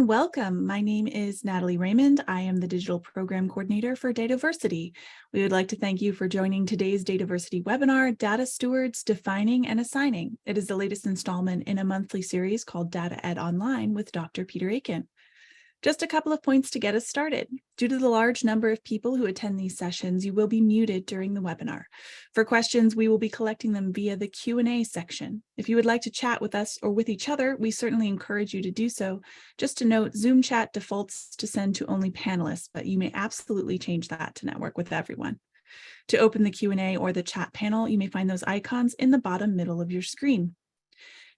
and welcome. My name is Natalie Raymond. I am the Digital Program Coordinator for Dataversity. We would like to thank you for joining today's Dataversity webinar, Data Stewards, Defining and Assigning. It is the latest installment in a monthly series called Data Ed Online with Dr. Peter Aiken. Just a couple of points to get us started. Due to the large number of people who attend these sessions, you will be muted during the webinar. For questions, we will be collecting them via the Q&A section. If you would like to chat with us or with each other, we certainly encourage you to do so. Just to note, Zoom chat defaults to send to only panelists, but you may absolutely change that to network with everyone. To open the Q&A or the chat panel, you may find those icons in the bottom middle of your screen.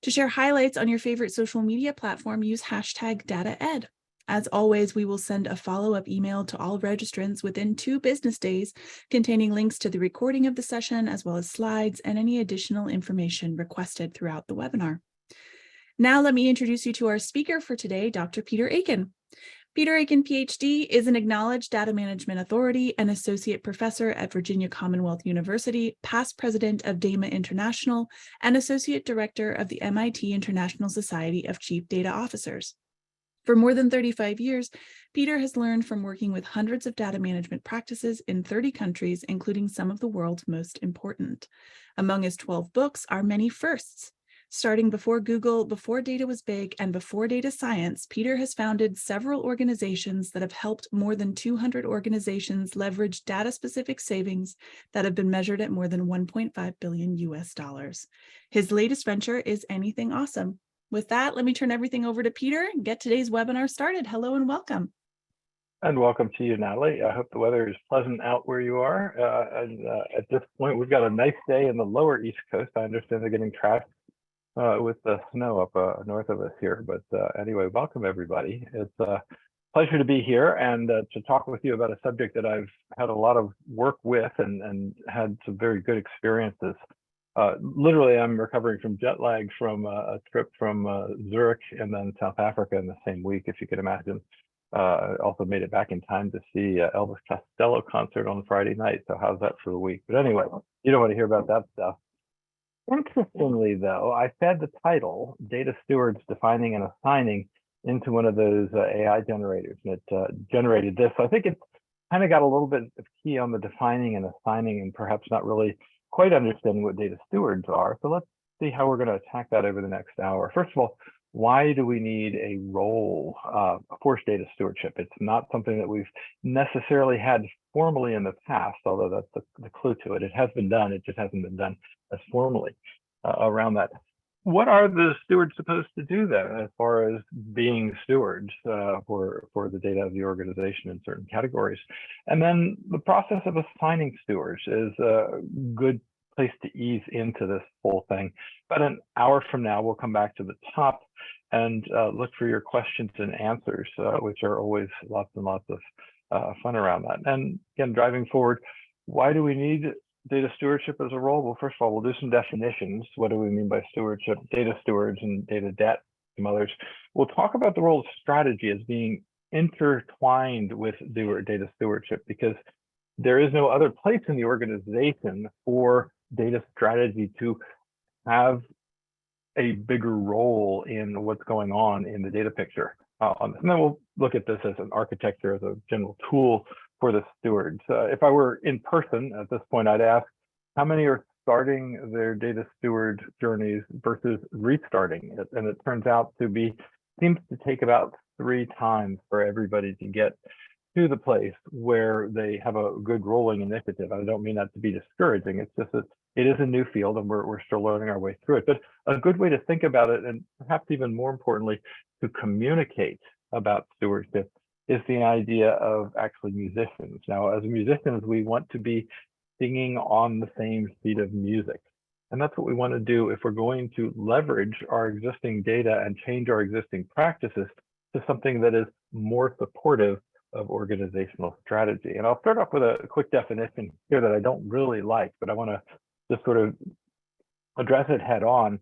To share highlights on your favorite social media platform, use hashtag DataEd. As always, we will send a follow-up email to all registrants within 2 business days containing links to the recording of the session, as well as slides and any additional information requested throughout the webinar. Now, let me introduce you to our speaker for today, Dr. Peter Aiken. Peter Aiken, PhD, is an acknowledged data management authority and associate professor at Virginia Commonwealth University, past president of DAMA International, and associate director of the MIT International Society of Chief Data Officers. For more than 35 years, Peter has learned from working with hundreds of data management practices in 30 countries, including some of the world's most important. Among his 12 books are many firsts. Starting before Google, before data was big, and before data science, Peter has founded several organizations that have helped more than 200 organizations leverage data-specific savings that have been measured at more than 1.5 billion US dollars. His latest venture is Anything Awesome. With that, let me turn everything over to Peter and get today's webinar started. Hello and welcome. And welcome to you, Natalie. I hope the weather is pleasant out where you are. At this point, we've got a nice day in the lower East Coast. I understand they're getting trashed with the snow up north of us here. But anyway, welcome everybody. It's a pleasure to be here and to talk with you about a subject that I've had a lot of work with and had some very good experiences. Literally, I'm recovering from jet lag from a trip from Zurich and then South Africa in the same week, if you could imagine. Also made it back in time to see Elvis Costello concert on Friday night. So how's that for a week? But anyway, you don't want to hear about that stuff. Interestingly, though, I fed the title, Data Stewards, Defining and Assigning, into one of those AI generators, and it generated this. So I think it's kind of got a little bit of key on the defining and assigning and perhaps not really quite understanding what data stewards are. So let's see how we're going to attack that over the next hour. First of all, why do we need a role for data stewardship? It's not something that we've necessarily had formally in the past, although that's the clue to it. It has been done, it just hasn't been done as formally around that. What are the stewards supposed to do then as far as being stewards for the data of the organization in certain categories? And then the process of assigning stewards is a good place to ease into this whole thing. About an hour from now, we'll come back to the top and look for your questions and answers, which are always lots and lots of fun around that. And again, driving forward, why do we need data stewardship as a role? Well, first of all, we'll do some definitions. What do we mean by stewardship, data stewards, and data debt, some others. We'll talk about the role of strategy as being intertwined with data stewardship, because there is no other place in the organization for data strategy to have a bigger role in what's going on in the data picture. And then we'll look at this as an architecture, as a general tool for the stewards. If I were in person at this point, I'd ask how many are starting their data steward journeys versus restarting it. And it turns out to be, seems to take about 3 times for everybody to get to the place where they have a good rolling initiative. I don't mean that to be discouraging. It's just that it is a new field and we're still learning our way through it. But a good way to think about it, and perhaps even more importantly, to communicate about stewardship, is the idea of actually musicians. Now, as musicians, we want to be singing on the same sheet of music. And that's what we want to do if we're going to leverage our existing data and change our existing practices to something that is more supportive of organizational strategy. And I'll start off with a quick definition here that I don't really like, but I want to just sort of address it head on.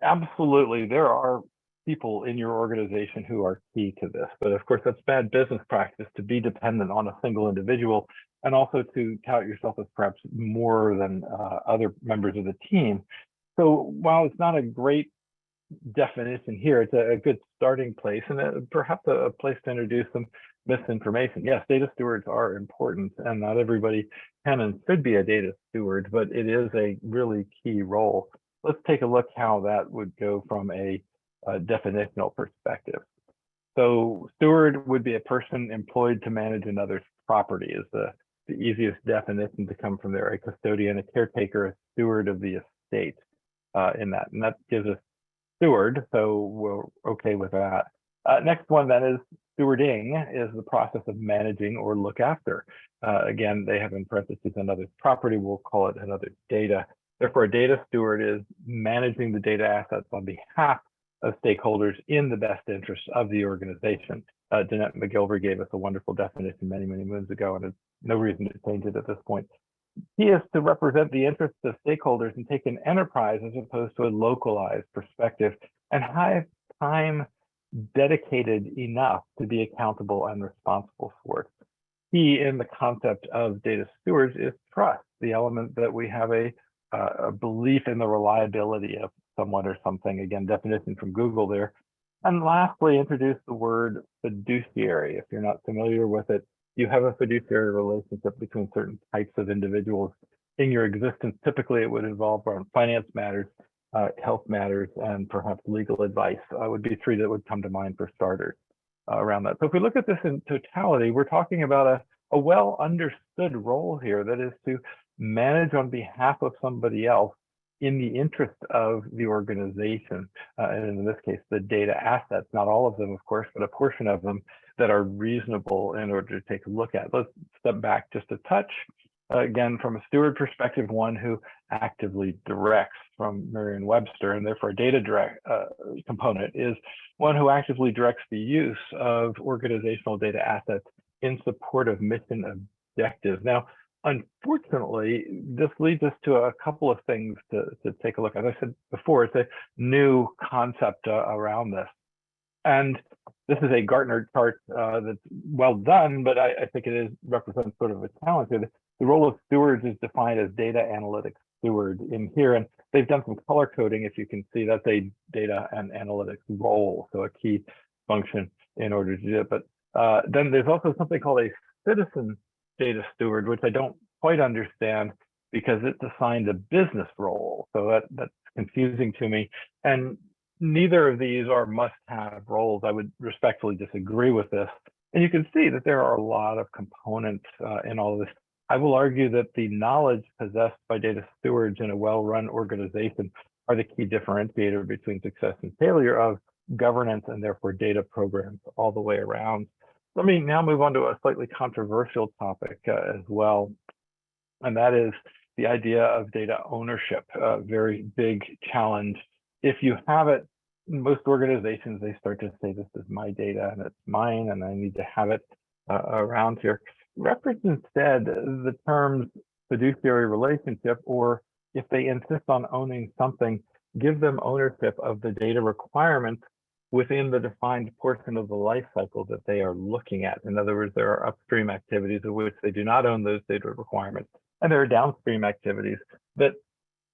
Absolutely, there are people in your organization who are key to this, but of course that's bad business practice to be dependent on a single individual and also to tout yourself as perhaps more than other members of the team. So while it's not a great definition here. It's a good starting place and perhaps a place to introduce some misinformation. Yes, data stewards are important, and not everybody can and should be a data steward, but it is a really key role. Let's take a look how that would go from a definitional perspective. So steward would be a person employed to manage another's property is the easiest definition to come from there. A custodian, a caretaker, a steward of the estate in that. And that gives us steward, so we're okay with that. Next one then is stewarding is the process of managing or look after. Again, they have in parentheses another's property, we'll call it another's data. Therefore, a data steward is managing the data assets on behalf of stakeholders in the best interest of the organization. Jeanette McGilvery gave us a wonderful definition many, many moons ago, and there's no reason to change it at this point. He is to represent the interests of stakeholders and take an enterprise as opposed to a localized perspective and have time dedicated enough to be accountable and responsible for it. Key in the concept of data stewards is trust, the element that we have a belief in the reliability of someone or something. Again, definition from Google there. And lastly, introduce the word fiduciary. If you're not familiar with it, you have a fiduciary relationship between certain types of individuals in your existence. Typically, it would involve around finance matters, health matters, and perhaps legal advice would be three that would come to mind for starters around that. So if we look at this in totality, we're talking about a well understood role here that is to manage on behalf of somebody else in the interest of the organization, and in this case, the data assets, not all of them, of course, but a portion of them that are reasonable in order to take a look at. Let's step back just a touch. Again, from a steward perspective, one who actively directs from Merriam-Webster, and therefore a data component is one who actively directs the use of organizational data assets in support of mission objectives. Now, unfortunately, this leads us to a couple of things to take a look at. As I said before, it's a new concept around this. And this is a Gartner chart that's well done, but I think it represents sort of a challenge here. The role of stewards is defined as data analytics steward in here, and they've done some color coding. If you can see, that's a data and analytics role, so a key function in order to do it. But then there's also something called a citizen data steward, which I don't quite understand because it's assigned a business role. So that's confusing to me. And neither of these are must-have roles. I would respectfully disagree with this. And you can see that there are a lot of components in all of this. I will argue that the knowledge possessed by data stewards in a well-run organization are the key differentiator between success and failure of governance and therefore data programs all the way around. Let me now move on to a slightly controversial topic as well, and that is the idea of data ownership, a very big challenge. If you have it, most organizations, they start to say, this is my data and it's mine and I need to have it around here. Reference instead the terms fiduciary relationship, or if they insist on owning something, give them ownership of the data requirements within the defined portion of the life cycle that they are looking at. In other words, there are upstream activities of which they do not own those data requirements, and there are downstream activities that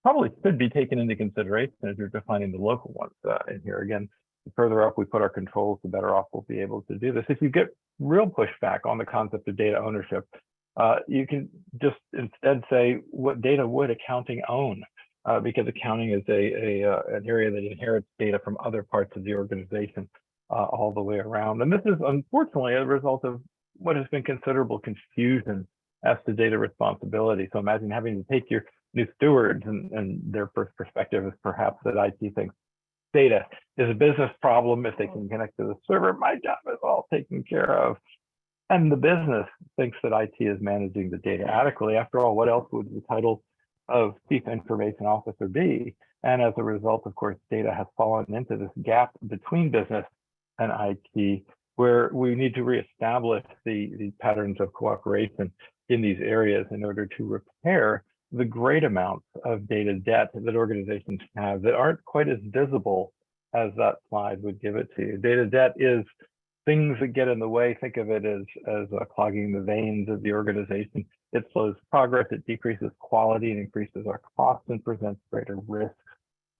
probably should be taken into consideration as you're defining the local ones in here. Again, the further up we put our controls, the better off we'll be able to do this. If you get real pushback on the concept of data ownership, you can just instead say, what data would accounting own? Because accounting is an area that inherits data from other parts of the organization all the way around. And this is unfortunately a result of what has been considerable confusion as to data responsibility. So imagine having to take your new stewards and their first perspective is perhaps that IT thinks data is a business problem. If they can connect to the server, my job is all taken care of. And the business thinks that IT is managing the data adequately. After all, what else would the title of Chief Information Officer be? And as a result, of course, data has fallen into this gap between business and IT, where we need to reestablish the patterns of cooperation in these areas in order to repair the great amounts of data debt that organizations have that aren't quite as visible as that slide would give it to you. Data debt is things that get in the way. Think of it as clogging the veins of the organization. It slows progress, it decreases quality, and increases our costs and presents greater risk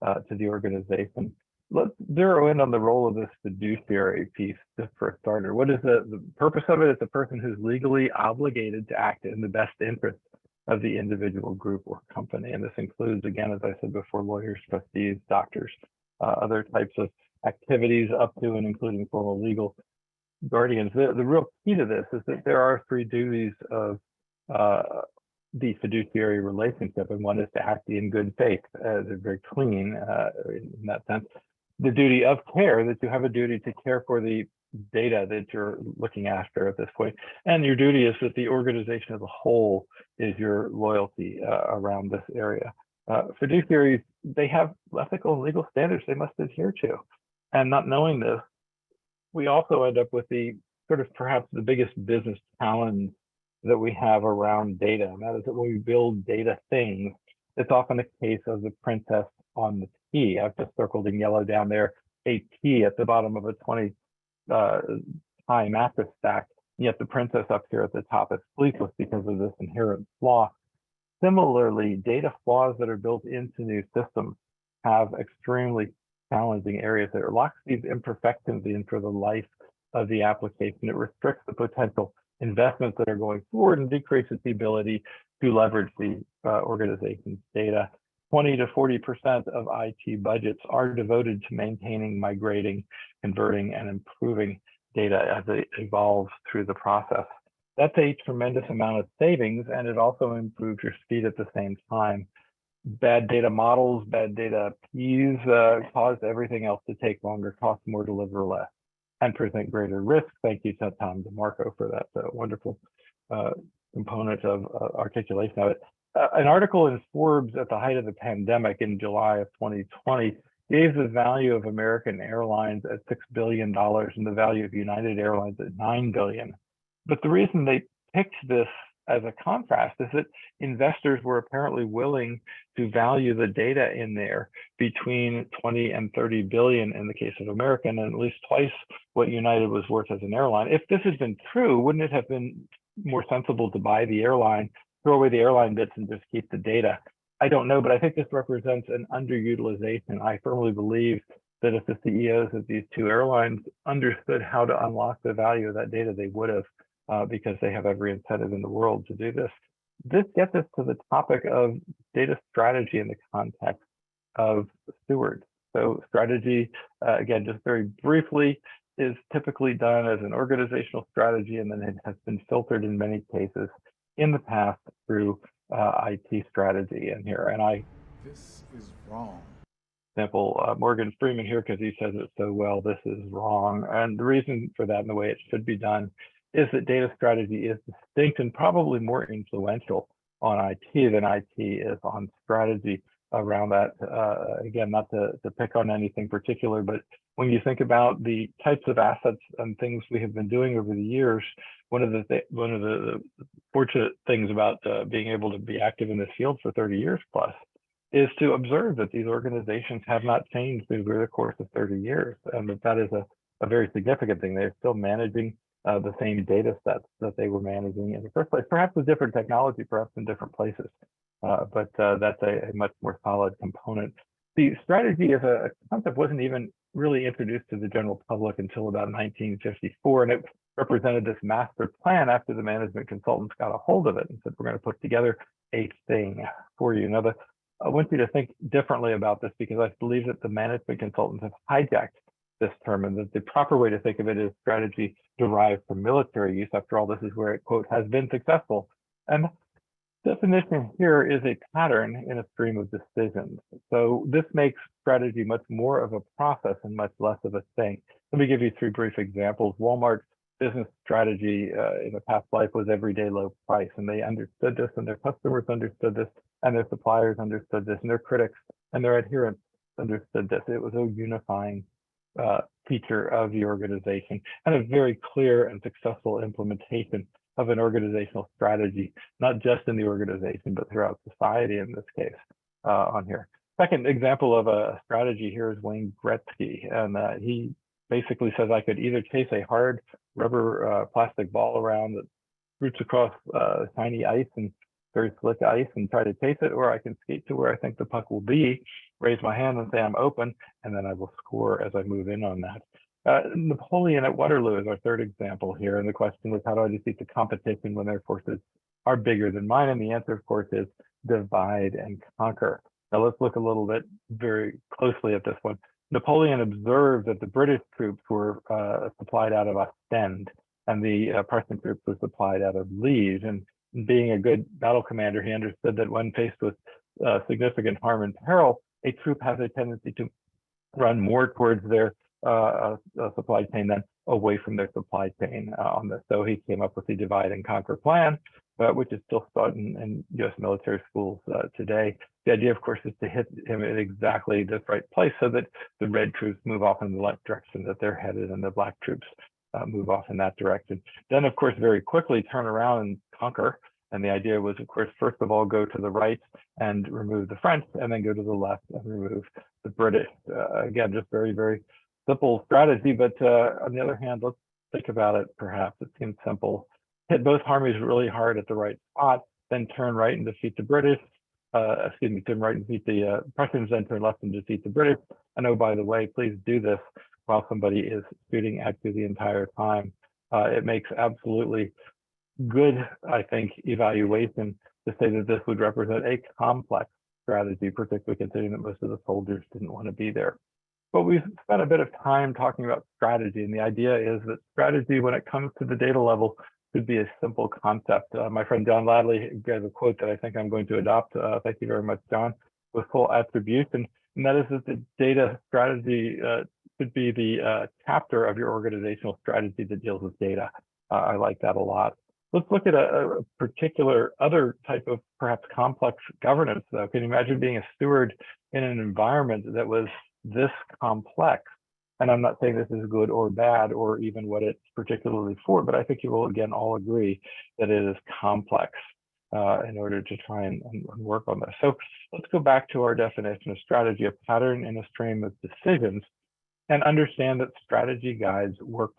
to the organization. let's zero in on the role of this fiduciary piece just for a starter. What is the purpose of it? It's a person who's legally obligated to act in the best interest of the individual, group, or company. And this includes, again, as I said before, lawyers, trustees, doctors, other types of activities up to and including formal legal guardians. The real key to this is that there are three duties of the fiduciary relationship, and one is to act in good faith. They're very clean in that sense. The duty of care, that you have a duty to care for the data that you're looking after at this point. And your duty is that the organization as a whole is your loyalty around this area. Fiduciaries, they have ethical and legal standards they must adhere to. And not knowing this, we also end up with the sort of perhaps the biggest business challenge that we have around data. And that is that when we build data things, it's often a case of the princess on the T. I've just circled in yellow down there, a T at the bottom of a 20 high mattress stack, yet the princess up here at the top is sleepless because of this inherent flaw. Similarly, data flaws that are built into new systems have extremely challenging areas that locks these imperfections in for the life of the application. It restricts the potential investments that are going forward and decreases the ability to leverage the organization's data. 20 to 40% of IT budgets are devoted to maintaining, migrating, converting, and improving data as it evolves through the process. That's a tremendous amount of savings, and it also improves your speed at the same time. Bad data models, bad data Ps cause everything else to take longer, cost more, deliver less, and present greater risk. Thank you to Tom DeMarco for that wonderful component of articulation of it. An article in Forbes at the height of the pandemic in July of 2020 gave the value of American Airlines at $6 billion and the value of United Airlines at $9 billion. But the reason they picked this as a contrast is that investors were apparently willing to value the data in there between 20 and 30 billion in the case of American, and at least twice what United was worth as an airline. If this had been true, wouldn't it have been more sensible to buy the airline, throw away the airline bits and just keep the data? I don't know, but I think this represents an underutilization. I firmly believe that if the CEOs of these two airlines understood how to unlock the value of that data, they would have. Because they have every incentive in the world to do this. This gets us to the topic of data strategy in the context of stewards. So strategy, again, just very briefly, is typically done as an organizational strategy, and then it has been filtered in many cases in the past through IT strategy in here. And this is wrong. Example, Morgan Freeman here, because he says it so well, this is wrong. And the reason for that and the way it should be done is that data strategy is distinct and probably more influential on IT than IT is on strategy around that. Again, not to pick on anything particular, but when you think about the types of assets and things we have been doing over the years, one of the fortunate things about being able to be active in this field for 30 years plus is to observe that these organizations have not changed over the course of 30 years, and that is a very significant thing. They're still managing the same data sets that they were managing in the first place, perhaps with different technology, perhaps in different places, but that's a much more solid component. The strategy as a concept wasn't even really introduced to the general public until about 1954, and it represented this master plan after the management consultants got a hold of it and said, we're going to put together a thing for you. Now, I want you to think differently about this, because I believe that the management consultants have hijacked this term, and that the proper way to think of it is strategy derived from military use. After all, this is where it, quote, has been successful. And definition here is a pattern in a stream of decisions. So this makes strategy much more of a process and much less of a thing. Let me give you three brief examples. Walmart's business strategy in a past life was everyday low price, and they understood this, and their customers understood this, and their suppliers understood this, and their critics and their adherents understood this. It was a unifying feature of the organization, and a very clear and successful implementation of an organizational strategy, not just in the organization, but throughout society in this case on here. Second example of a strategy here is Wayne Gretzky, and he basically says I could either chase a hard rubber plastic ball around that roots across shiny ice and very slick ice and try to chase it, or I can skate to where I think the puck will be. raise my hand and say I'm open, and then I will score as I move in on that. Napoleon at Waterloo is our third example here, and the question was, how do I defeat the competition when their forces are bigger than mine? And the answer, of course, is divide and conquer. Now let's look a little bit very closely at this one. Napoleon observed that the British troops were supplied out of Ostend, and the Prussian troops were supplied out of Liège. And being a good battle commander, he understood that when faced with significant harm and peril, a troop has a tendency to run more towards their supply chain than away from their supply chain on this. So he came up with the divide and conquer plan, which is still taught in U.S. military schools today. The idea, of course, is to hit him at exactly the right place so that the red troops move off in the left direction that they're headed, and the black troops move off in that direction. Then, of course, very quickly turn around and conquer. And the idea was, of course, first of all, go to the right and remove the French, and then go to the left and remove the British. Again, just very, very simple strategy. But on the other hand, let's think about it, perhaps. It seems simple. Hit both armies really hard at the right spot, then turn right and defeat the British. Turn right and defeat the Prussians, then turn left and defeat the British. And oh, by the way, please do this while somebody is shooting at you the entire time. It makes absolutely good, I think, evaluation to say that this would represent a complex strategy, particularly considering that most of the soldiers didn't want to be there. But we've spent a bit of time talking about strategy, and the idea is that strategy, when it comes to the data level, should be a simple concept. My friend John Ladley gave a quote that I think I'm going to adopt. Thank you very much, John, with full attribution, and that is that the data strategy should be the chapter of your organizational strategy that deals with data. I like that a lot. Let's look at a particular other type of perhaps complex governance, though. Can you imagine being a steward in an environment that was this complex? And I'm not saying this is good or bad or even what it's particularly for, but I think you will again all agree that it is complex in order to try and work on this. So let's go back to our definition of strategy, a pattern in a stream of decisions, and understand that strategy guides work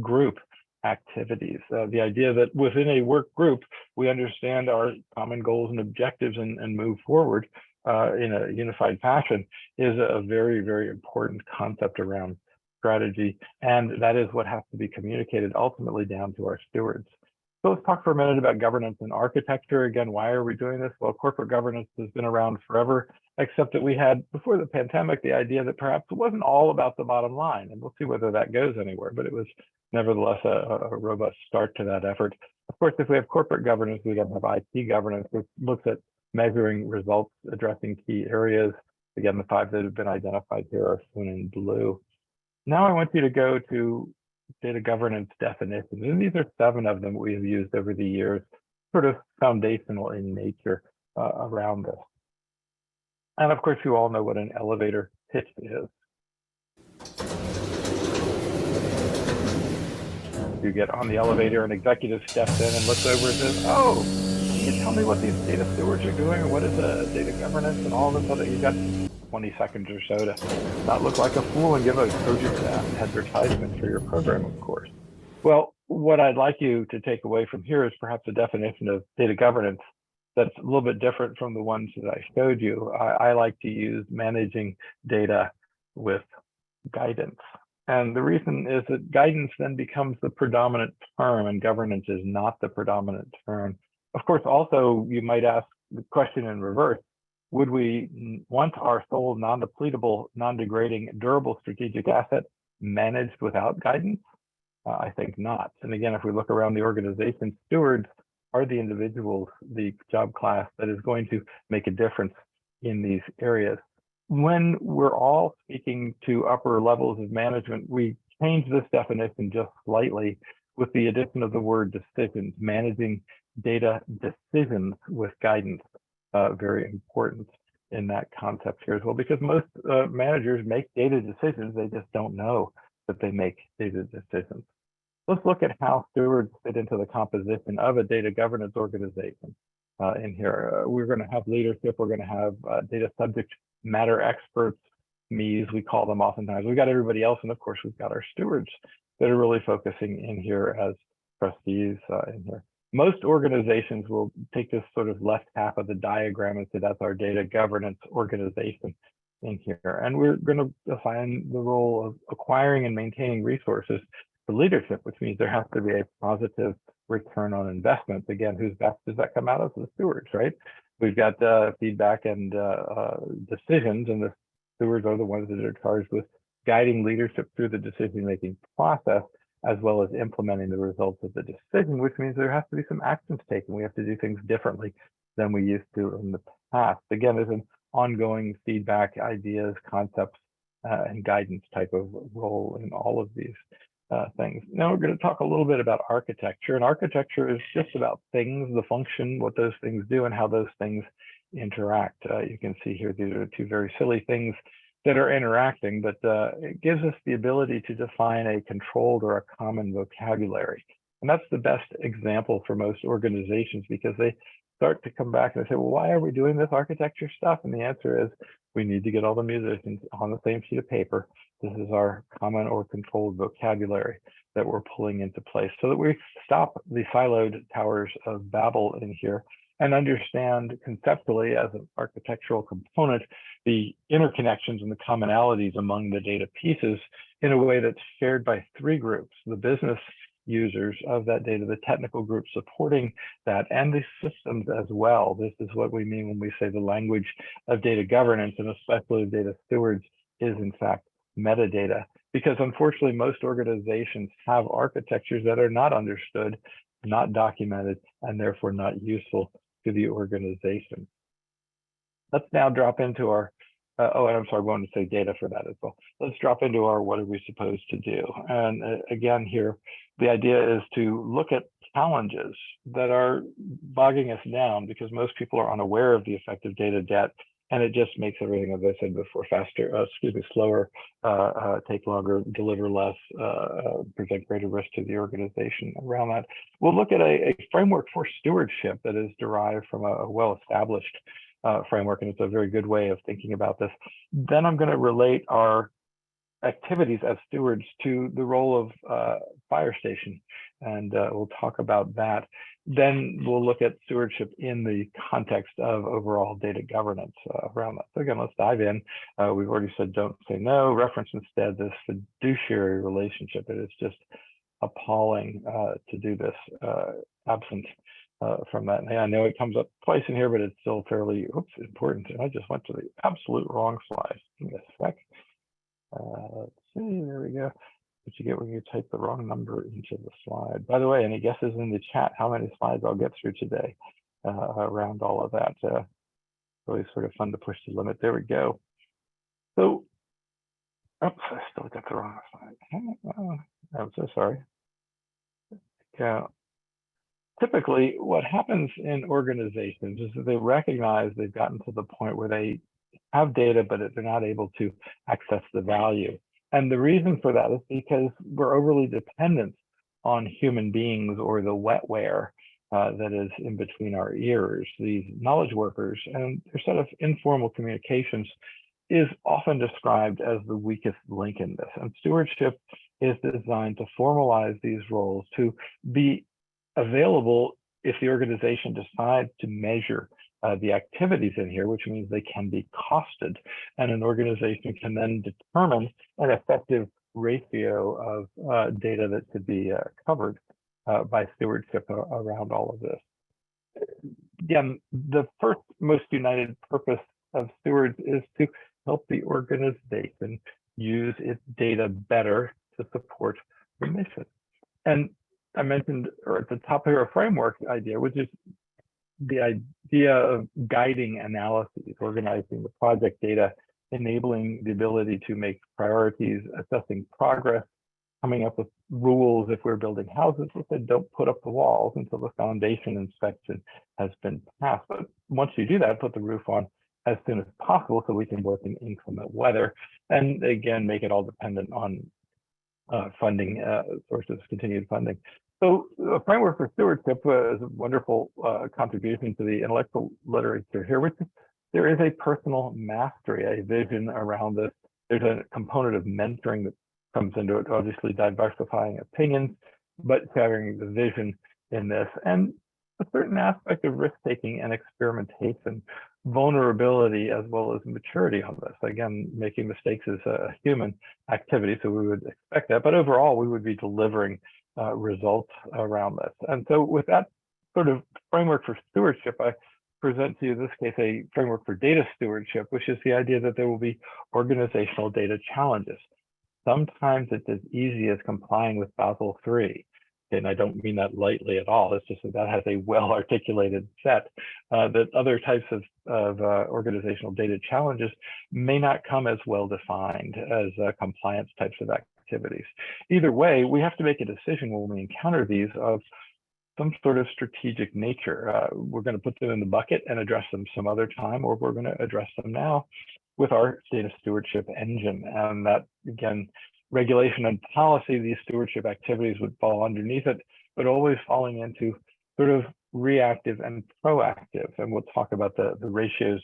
group activities. The idea that within a work group, we understand our common goals and objectives and move forward in a unified fashion is a very, very important concept around strategy. And that is what has to be communicated ultimately down to our stewards. So let's talk for a minute about governance and architecture. Again, why are we doing this? Well, corporate governance has been around forever, except that we had, before the pandemic, the idea that perhaps it wasn't all about the bottom line. And we'll see whether that goes anywhere, but it was nevertheless a robust start to that effort. Of course, if we have corporate governance, we then have IT governance, which looks at measuring results, addressing key areas. Again, the 5 that have been identified here are shown in blue. Now I want you to go to data governance definitions, and these are 7 of them we have used over the years, sort of foundational in nature around this. And of course, you all know what an elevator pitch is. You get on the elevator, an executive steps in and looks over and says, "Oh, can you tell me what these data stewards are doing, or what is data governance and all this other?" You got 20 seconds or so to not look like a fool and give a cogent advertisement for your program, of course. Well, what I'd like you to take away from here is perhaps a definition of data governance that's a little bit different from the ones that I showed you. I like to use managing data with guidance. And the reason is that guidance then becomes the predominant term, and governance is not the predominant term. Of course, also, you might ask the question in reverse: would we want our sole non-depletable, non-degrading, durable strategic asset managed without guidance? I think not. And again, if we look around the organization, stewards are the individuals, the job class that is going to make a difference in these areas. When we're all speaking to upper levels of management, we change this definition just slightly with the addition of the word decisions, managing data decisions with guidance. Very important in that concept here as well, because most managers make data decisions, they just don't know that they make data decisions. Let's look at how stewards fit into the composition of a data governance organization. In here, we're going to have leadership, we're going to have data subject matter experts, MEs, we call them oftentimes. We've got everybody else, and of course, we've got our stewards that are really focusing in here as trustees in here. Most organizations will take this sort of left half of the diagram and say that's our data governance organization in here. And we're going to define the role of acquiring and maintaining resources for leadership, which means there has to be a positive return on investment. Again, whose back does that come out of? The stewards, right? We've got feedback and decisions, and the stewards are the ones that are charged with guiding leadership through the decision-making process, as well as implementing the results of the decision, which means there has to be some actions taken. We have to do things differently than we used to in the past. Again, there's an ongoing feedback, ideas, concepts, and guidance type of role in all of these things. Now we're going to talk a little bit about architecture, and architecture is just about things, the function, what those things do, and how those things interact. You can see here, these are two very silly things that are interacting, but it gives us the ability to define a controlled or a common vocabulary. And that's the best example for most organizations, because they start to come back and they say, well, why are we doing this architecture stuff? And the answer is, we need to get all the musicians on the same sheet of paper. This is our common or controlled vocabulary that we're pulling into place so that we stop the siloed towers of Babel in here and understand conceptually as an architectural component the interconnections and the commonalities among the data pieces in a way that's shared by three groups: the business users of that data, the technical group supporting that, and the systems as well. This is what we mean when we say the language of data governance, and especially data stewards, is in fact metadata. Because unfortunately, most organizations have architectures that are not understood, not documented, and therefore not useful to the organization. Let's now drop into our, oh, and I'm sorry, I wanted to say data for that as well. Let's drop into our what are we supposed to do? And again here, the idea is to look at challenges that are bogging us down, because most people are unaware of the effect of data debt, and it just makes everything, as I said before, faster, slower, take longer, deliver less, present greater risk to the organization around that. We'll look at a framework for stewardship that is derived from a well-established framework, and it's a very good way of thinking about this. Then I'm going to relate our activities as stewards to the role of fire station, and we'll talk about that. Then we'll look at stewardship in the context of overall data governance around that. So again, let's dive in. We've already said don't say no. Reference instead this fiduciary relationship. It is just appalling to do this absent from that. And I know it comes up twice in here, but it's still fairly important. And I just went to the absolute wrong slide. Give me a sec. Let's see, there we go. What you get when you type the wrong number into the slide. By the way, any guesses in the chat how many slides I'll get through today around all of that? Really sort of fun to push the limit. There we go. So, oops, I still got the wrong slide. I'm so sorry. Yeah. Typically, what happens in organizations is that they recognize they've gotten to the point where they have data, but they're not able to access the value. And the reason for that is because we're overly dependent on human beings, or the wetware that is in between our ears, these knowledge workers, and their set of informal communications is often described as the weakest link in this. And stewardship is designed to formalize these roles, to be available if the organization decides to measure the activities in here, which means they can be costed, and an organization can then determine an effective ratio of data that could be covered by stewardship around all of this. Again, the first most united purpose of stewards is to help the organization use its data better to support the mission. And I mentioned, or at the top here, a framework idea, which is the idea of guiding analyses, organizing the project data, enabling the ability to make priorities, assessing progress, coming up with rules. If we're building houses, we said don't put up the walls until the foundation inspection has been passed. But once you do that, put the roof on as soon as possible so we can work in inclement weather. And again, make it all dependent on funding sources, continued funding. So a framework for stewardship is a wonderful contribution to the intellectual literature here, which is, there is a personal mastery, a vision around this. There's a component of mentoring that comes into it, obviously diversifying opinions, but having the vision in this. And a certain aspect of risk-taking and experimentation, vulnerability, as well as maturity on this. Again, making mistakes is a human activity, so we would expect that. But overall, we would be delivering results around this. And so with that sort of framework for stewardship, I present to you in this case a framework for data stewardship, which is the idea that there will be organizational data challenges. Sometimes it's as easy as complying with Basel III. And I don't mean that lightly at all. It's just that that has a well-articulated set that other types of organizational data challenges may not come as well-defined as compliance types of activities. Either way, we have to make a decision when we encounter these of some sort of strategic nature. We're going to put them in the bucket and address them some other time, or we're going to address them now with our data stewardship engine. And that, again, regulation and policy, these stewardship activities would fall underneath it, but always falling into sort of reactive and proactive. And we'll talk about the ratios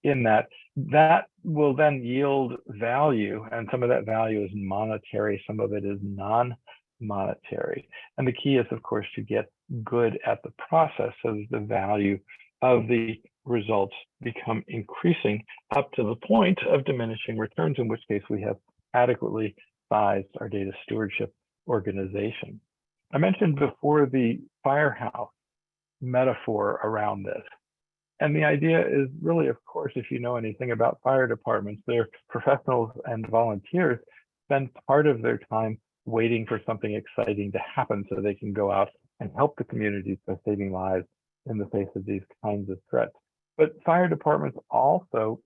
in that. That will then yield value, and some of that value is monetary, some of it is non-monetary. And the key is, of course, to get good at the process so that the value of the results become increasing up to the point of diminishing returns, in which case we have adequately sized our data stewardship organization. I mentioned before the firehouse metaphor around this. And the idea is really, of course, if you know anything about fire departments, their professionals and volunteers spend part of their time waiting for something exciting to happen so they can go out and help the communities by saving lives in the face of these kinds of threats. But fire departments also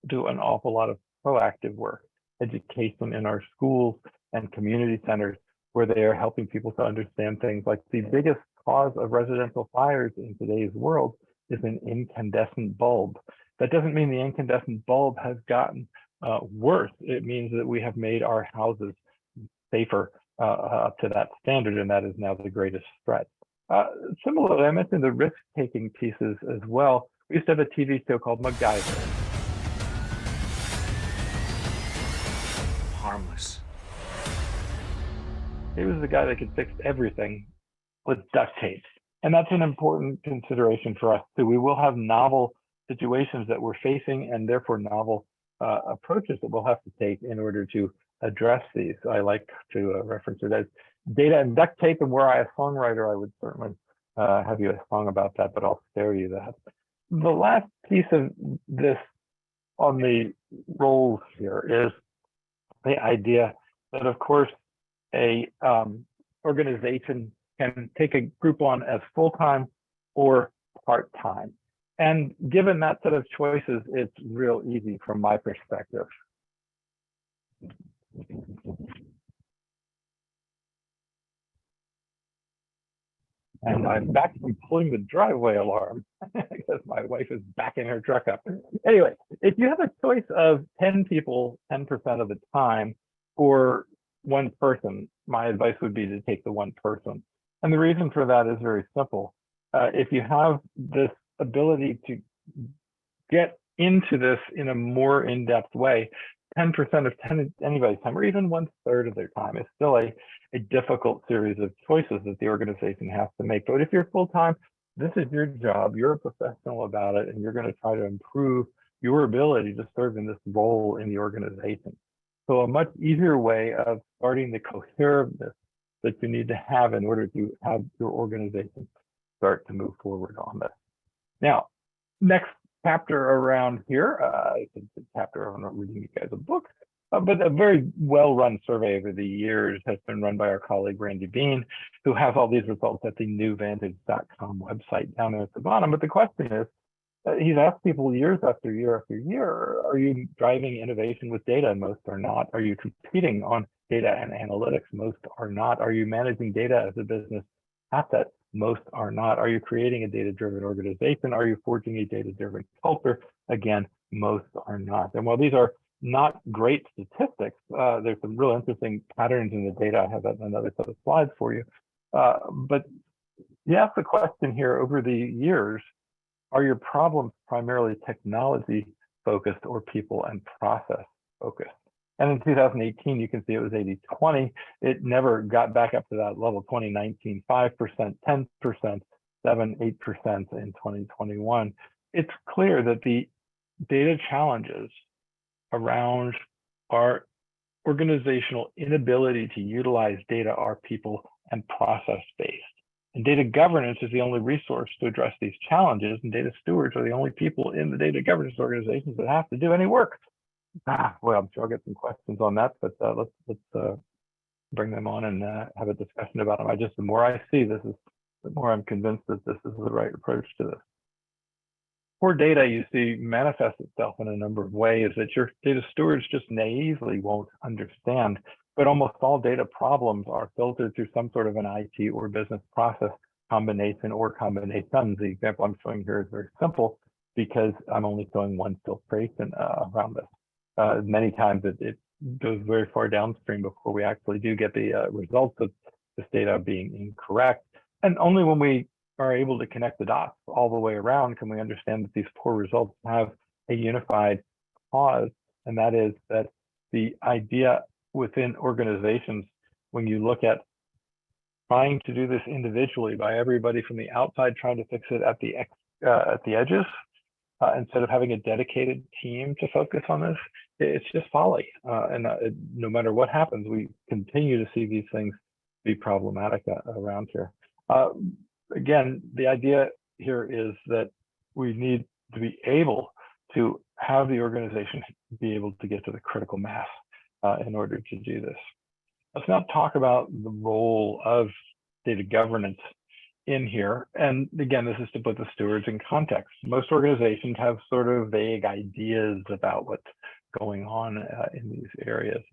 do an awful lot of proactive work, education in our schools and community centers, where they are helping people to understand things like the biggest cause of residential fires in today's world is an incandescent bulb. That doesn't mean the incandescent bulb has gotten worse. It means that we have made our houses safer up to that standard, and that is now the greatest threat. Similarly, I mentioned the risk-taking pieces as well. We used to have a TV show called MacGyver. Harmless. He was the guy that could fix everything with duct tape. And that's an important consideration for us too. We will have novel situations that we're facing, and therefore novel approaches that we'll have to take in order to address these. I like to reference it as data and duct tape, and were I a songwriter, I would certainly have you a song about that, but I'll spare you that. The last piece of this on the roles here is the idea that, of course, a organization can take a group on as full-time or part-time. And given that set of choices, it's real easy from my perspective. And I'm back from pulling the driveway alarm because my wife is backing her truck up. Anyway, if you have a choice of 10 people, 10% of the time, or one person, my advice would be to take the one person. And the reason for that is very simple. If you have this ability to get into this in a more in-depth way, 10% of anybody's time, or even 1/3 of their time, is still a difficult series of choices that the organization has to make. But if you're full-time, this is your job, you're a professional about it, and you're going to try to improve your ability to serve in this role in the organization. So a much easier way of starting the cohesiveness that you need to have in order to have your organization start to move forward on this. Now, next chapter around here, it's a chapter, I'm not reading you guys a book, but a very well-run survey over the years has been run by our colleague Randy Bean, who has all these results at the newvantage.com website down there at the bottom. But the question is, he's asked people years after year after year, are you driving innovation with data? And most are not. Are you competing on data and analytics? Most are not. Are you managing data as a business asset? Most are not. Are you creating a data-driven organization? Are you forging a data-driven culture? Again, most are not. And while these are not great statistics, there's some real interesting patterns in the data. I have that in another set of slides for you. But you ask the question here, over the years, are your problems primarily technology focused or people and process focused? And in 2018, you can see it was 80-20. It never got back up to that level. 2019, 5%, 10%. 7, 8% in 2021. It's clear that the data challenges around our organizational inability to utilize data are people and process-based. And data governance is the only resource to address these challenges, and data stewards are the only people in the data governance organizations that have to do any work. Well, I'm sure I'll get some questions on that, but let's bring them on and have a discussion about them. The more I see this, the more I'm convinced that this is the right approach to this. Poor data, you see, manifests itself in a number of ways that your data stewards just naively won't understand. But almost all data problems are filtered through some sort of an IT or business process combination or combinations. The example I'm showing here is very simple because I'm only showing one filtration around this. Many times it goes very far downstream before we actually do get the results of this data being incorrect. And only when we are able to connect the dots all the way around can we understand that these poor results have a unified cause. And that is that the idea within organizations, when you look at trying to do this individually by everybody from the outside trying to fix it at the edges, instead of having a dedicated team to focus on this, it's just folly. No matter what happens, we continue to see these things be problematic around here. Again, the idea here is that we need to be able to have the organization be able to get to the critical mass in order to do this. Let's now talk about the role of data governance in here. And again, this is to put the stewards in context. Most organizations have sort of vague ideas about what's going on in these areas.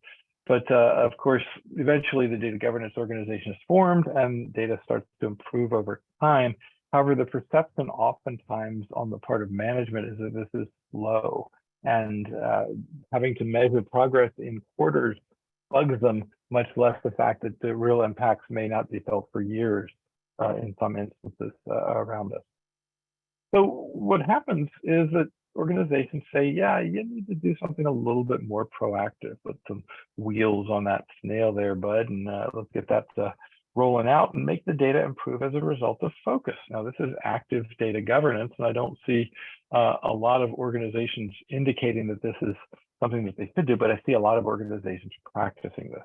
But of course, eventually the data governance organization is formed and data starts to improve over time. However, the perception oftentimes on the part of management is that this is slow, and having to measure progress in quarters bugs them, much less the fact that the real impacts may not be felt for years in some instances around us. So what happens is that organizations say, yeah, you need to do something a little bit more proactive, put some wheels on that snail there, bud, and let's get that rolling out and make the data improve as a result of focus. Now, this is active data governance, and I don't see a lot of organizations indicating that this is something that they should do, but I see a lot of organizations practicing this.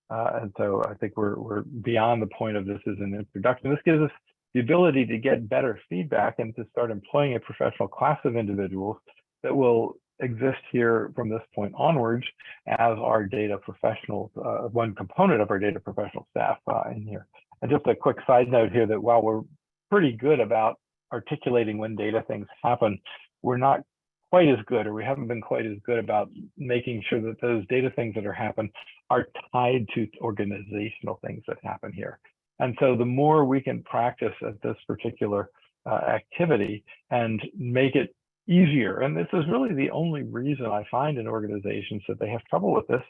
And so I think we're beyond the point of this as an introduction. This gives us the ability to get better feedback and to start employing a professional class of individuals that will exist here from this point onwards as our data professionals, one component of our data professional staff in here. And just a quick side note here that while we're pretty good about articulating when data things happen, we're not quite as good, or we haven't been quite as good about making sure that those data things that are happen are tied to organizational things that happen here. And so the more we can practice at this particular activity and make it easier, and this is really the only reason I find in organizations that they have trouble with this,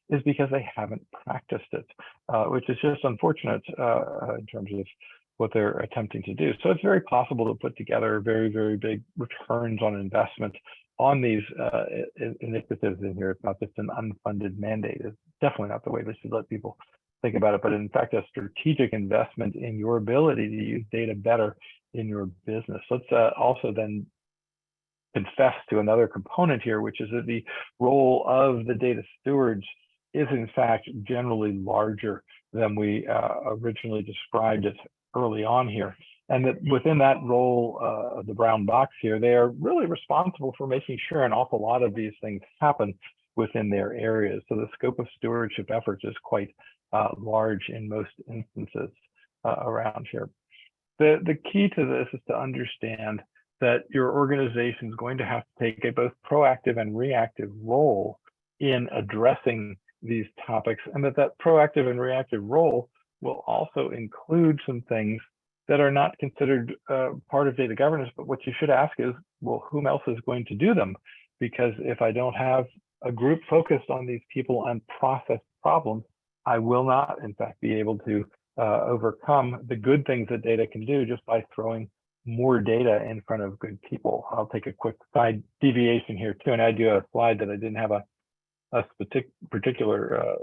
is because they haven't practiced it, which is just unfortunate in terms of what they're attempting to do. So it's very possible to put together very, very big returns on investment on these initiatives in here. It's not just an unfunded mandate. It's definitely not the way they should let people think about it, but in fact, a strategic investment in your ability to use data better in your business. Let's also then confess to another component here, which is that the role of the data stewards is in fact generally larger than we originally described it early on here. And that within that role of the brown box here, they are really responsible for making sure an awful lot of these things happen within their areas. So the scope of stewardship efforts is quite large in most instances around here. The key to this is to understand that your organization is going to have to take a both proactive and reactive role in addressing these topics, and that proactive and reactive role will also include some things that are not considered part of data governance, but what you should ask is, well, whom else is going to do them? Because if I don't have a group focused on these people and process problems, I will not, in fact, be able to overcome the good things that data can do just by throwing more data in front of good people. I'll take a quick side deviation here too, and I do a slide that I didn't have a particular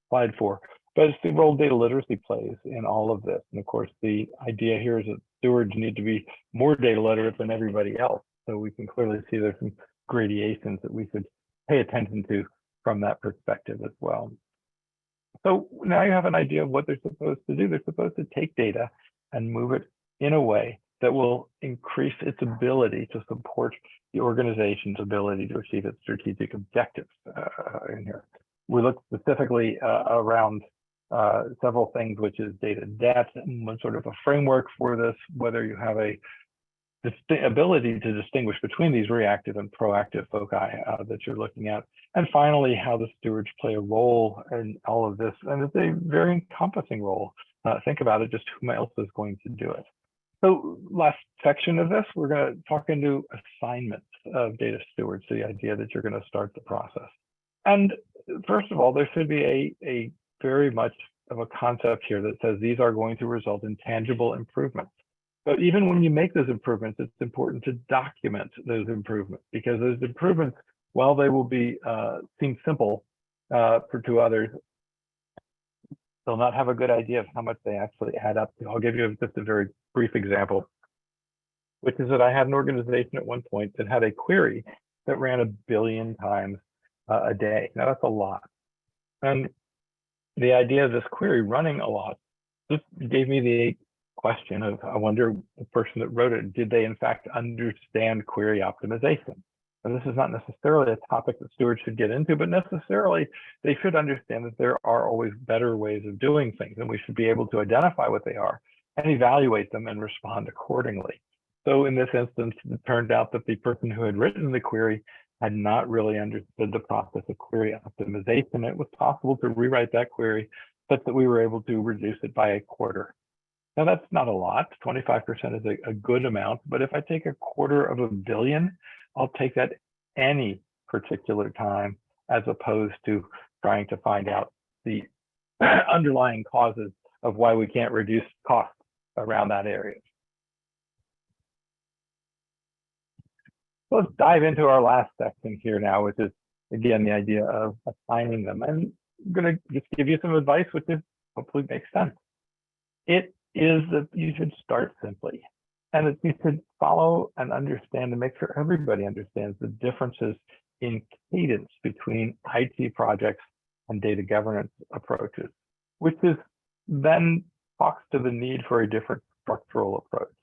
slide for but it's the role data literacy plays in all of this. And of course, the idea here is that stewards need to be more data literate than everybody else. So we can clearly see there's some gradations that we could pay attention to from that perspective as well. So now you have an idea of what they're supposed to do. They're supposed to take data and move it in a way that will increase its ability to support the organization's ability to achieve its strategic objectives in here. We look specifically around several things, which is data depth and one sort of a framework for this, whether you have a ability to distinguish between these reactive and proactive foci that you're looking at. And finally, how the stewards play a role in all of this. And it's a very encompassing role. Think about it, just who else is going to do it. So last section of this, we're going to talk into assignments of data stewards, the idea that you're going to start the process. And first of all, there should be a very much of a concept here that says these are going to result in tangible improvements. But even when you make those improvements, it's important to document those improvements, because those improvements, while they will be seem simple to others, they'll not have a good idea of how much they actually add up to. I'll give you just a very brief example, which is that I had an organization at one point that had a query that ran 1 billion times a day. Now that's a lot. And the idea of this query running a lot just gave me the question of, I wonder, the person that wrote it, did they in fact understand query optimization? And this is not necessarily a topic that stewards should get into, but necessarily they should understand that there are always better ways of doing things, and we should be able to identify what they are and evaluate them and respond accordingly. So in this instance, it turned out that the person who had written the query had not really understood the process of query optimization. It was possible to rewrite that query such that we were able to reduce it by 1/4. Now that's not a lot, 25% is a good amount, but if I take 1/4 billion, I'll take that any particular time, as opposed to trying to find out the underlying causes of why we can't reduce costs around that area. Let's dive into our last section here now, which is, again, the idea of assigning them. And I'm going to just give you some advice, which is hopefully makes sense. It is that you should start simply, and that you should follow and understand and make sure everybody understands the differences in cadence between IT projects and data governance approaches, which is then talks to the need for a different structural approach.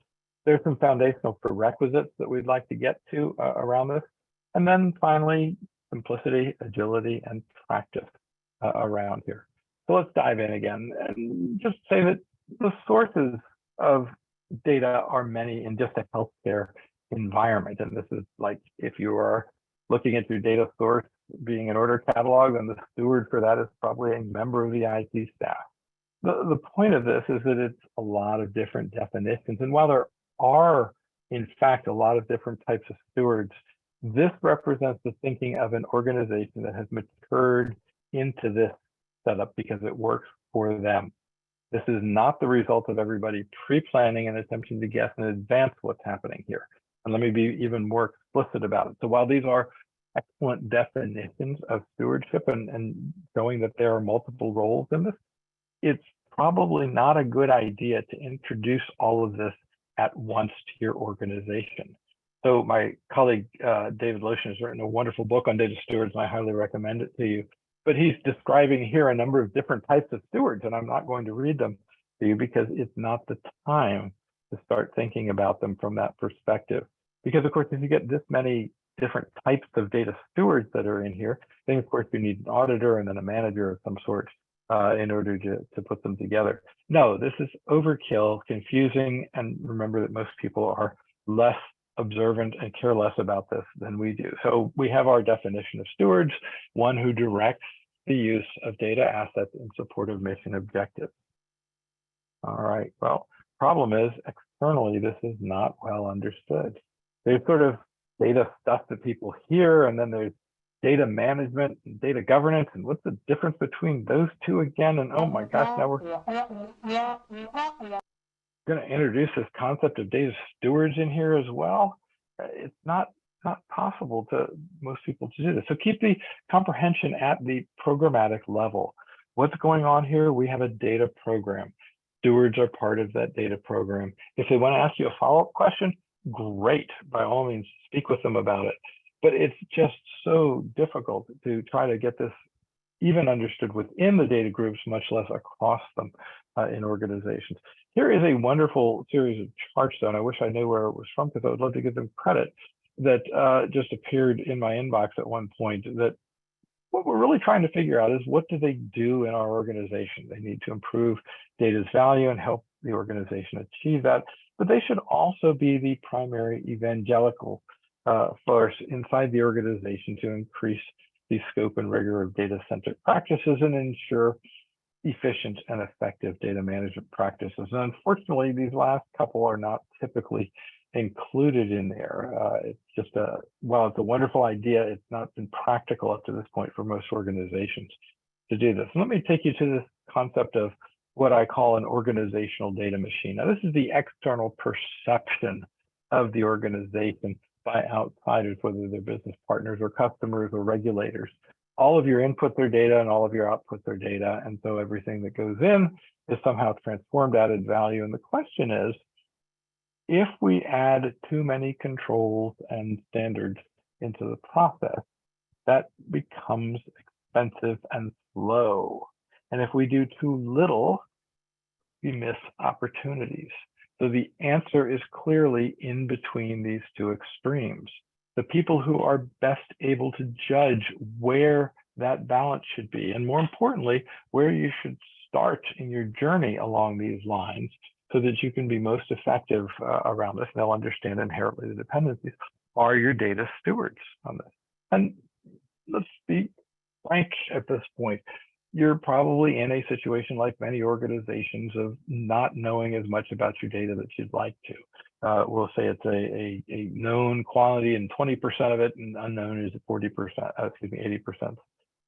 There's some foundational prerequisites that we'd like to get to around this. And then finally, simplicity, agility, and practice around here. So let's dive in again and just say that the sources of data are many in just a healthcare environment. And this is like, if you are looking at your data source being an order catalog, then the steward for that is probably a member of the IT staff. The point of this is that it's a lot of different definitions. And while there are, in fact, a lot of different types of stewards, this represents the thinking of an organization that has matured into this setup because it works for them. This is not the result of everybody pre-planning and attempting to guess in advance what's happening here. And let me be even more explicit about it. So while these are excellent definitions of stewardship and showing that there are multiple roles in this, it's probably not a good idea to introduce all of this at once to your organization. So my colleague, David Lotion, has written a wonderful book on data stewards, and I highly recommend it to you. But he's describing here a number of different types of stewards, and I'm not going to read them to you because it's not the time to start thinking about them from that perspective. Because of course, if you get this many different types of data stewards that are in here, then of course you need an auditor and then a manager of some sort in order to put them together. No, this is overkill, confusing, and remember that most people are less observant and care less about this than we do. So we have our definition of stewards, one who directs the use of data assets in support of mission objectives. All right, well, problem is externally, this is not well understood. There's sort of data stuff that people hear, and then there's data management and data governance, and what's the difference between those two again? And oh my gosh, now we're going to introduce this concept of data stewards in here as well. It's not possible to most people to do this. So keep the comprehension at the programmatic level. What's going on here? We have a data program. Stewards are part of that data program. If they want to ask you a follow-up question, great, by all means, speak with them about it. But it's just so difficult to try to get this even understood within the data groups, much less across them in organizations. Here is a wonderful series of charts, though, and I wish I knew where it was from because I would love to give them credit, that just appeared in my inbox at one point. That what we're really trying to figure out is, what do they do in our organization? They need to improve data's value and help the organization achieve that, but they should also be the primary evangelical force inside the organization to increase the scope and rigor of data-centric practices and ensure efficient and effective data management practices. And unfortunately, these last couple are not typically included in there. It's just while it's a wonderful idea, it's not been practical up to this point for most organizations to do this. And let me take you to this concept of what I call an organizational data machine. Now, this is the external perception of the organization by outsiders, whether they're business partners or customers or regulators. All of your inputs are data and all of your outputs are data. And so everything that goes in is somehow transformed, added value. And the question is, if we add too many controls and standards into the process, that becomes expensive and slow. And if we do too little, we miss opportunities. So the answer is clearly in between these two extremes. The people who are best able to judge where that balance should be, and more importantly, where you should start in your journey along these lines so that you can be most effective around this, they'll understand inherently the dependencies, are your data stewards on this. And let's be frank at this point. You're probably in a situation, like many organizations, of not knowing as much about your data that you'd like to. We'll say it's a known quantity and 20% of it, and unknown is 40%, 80%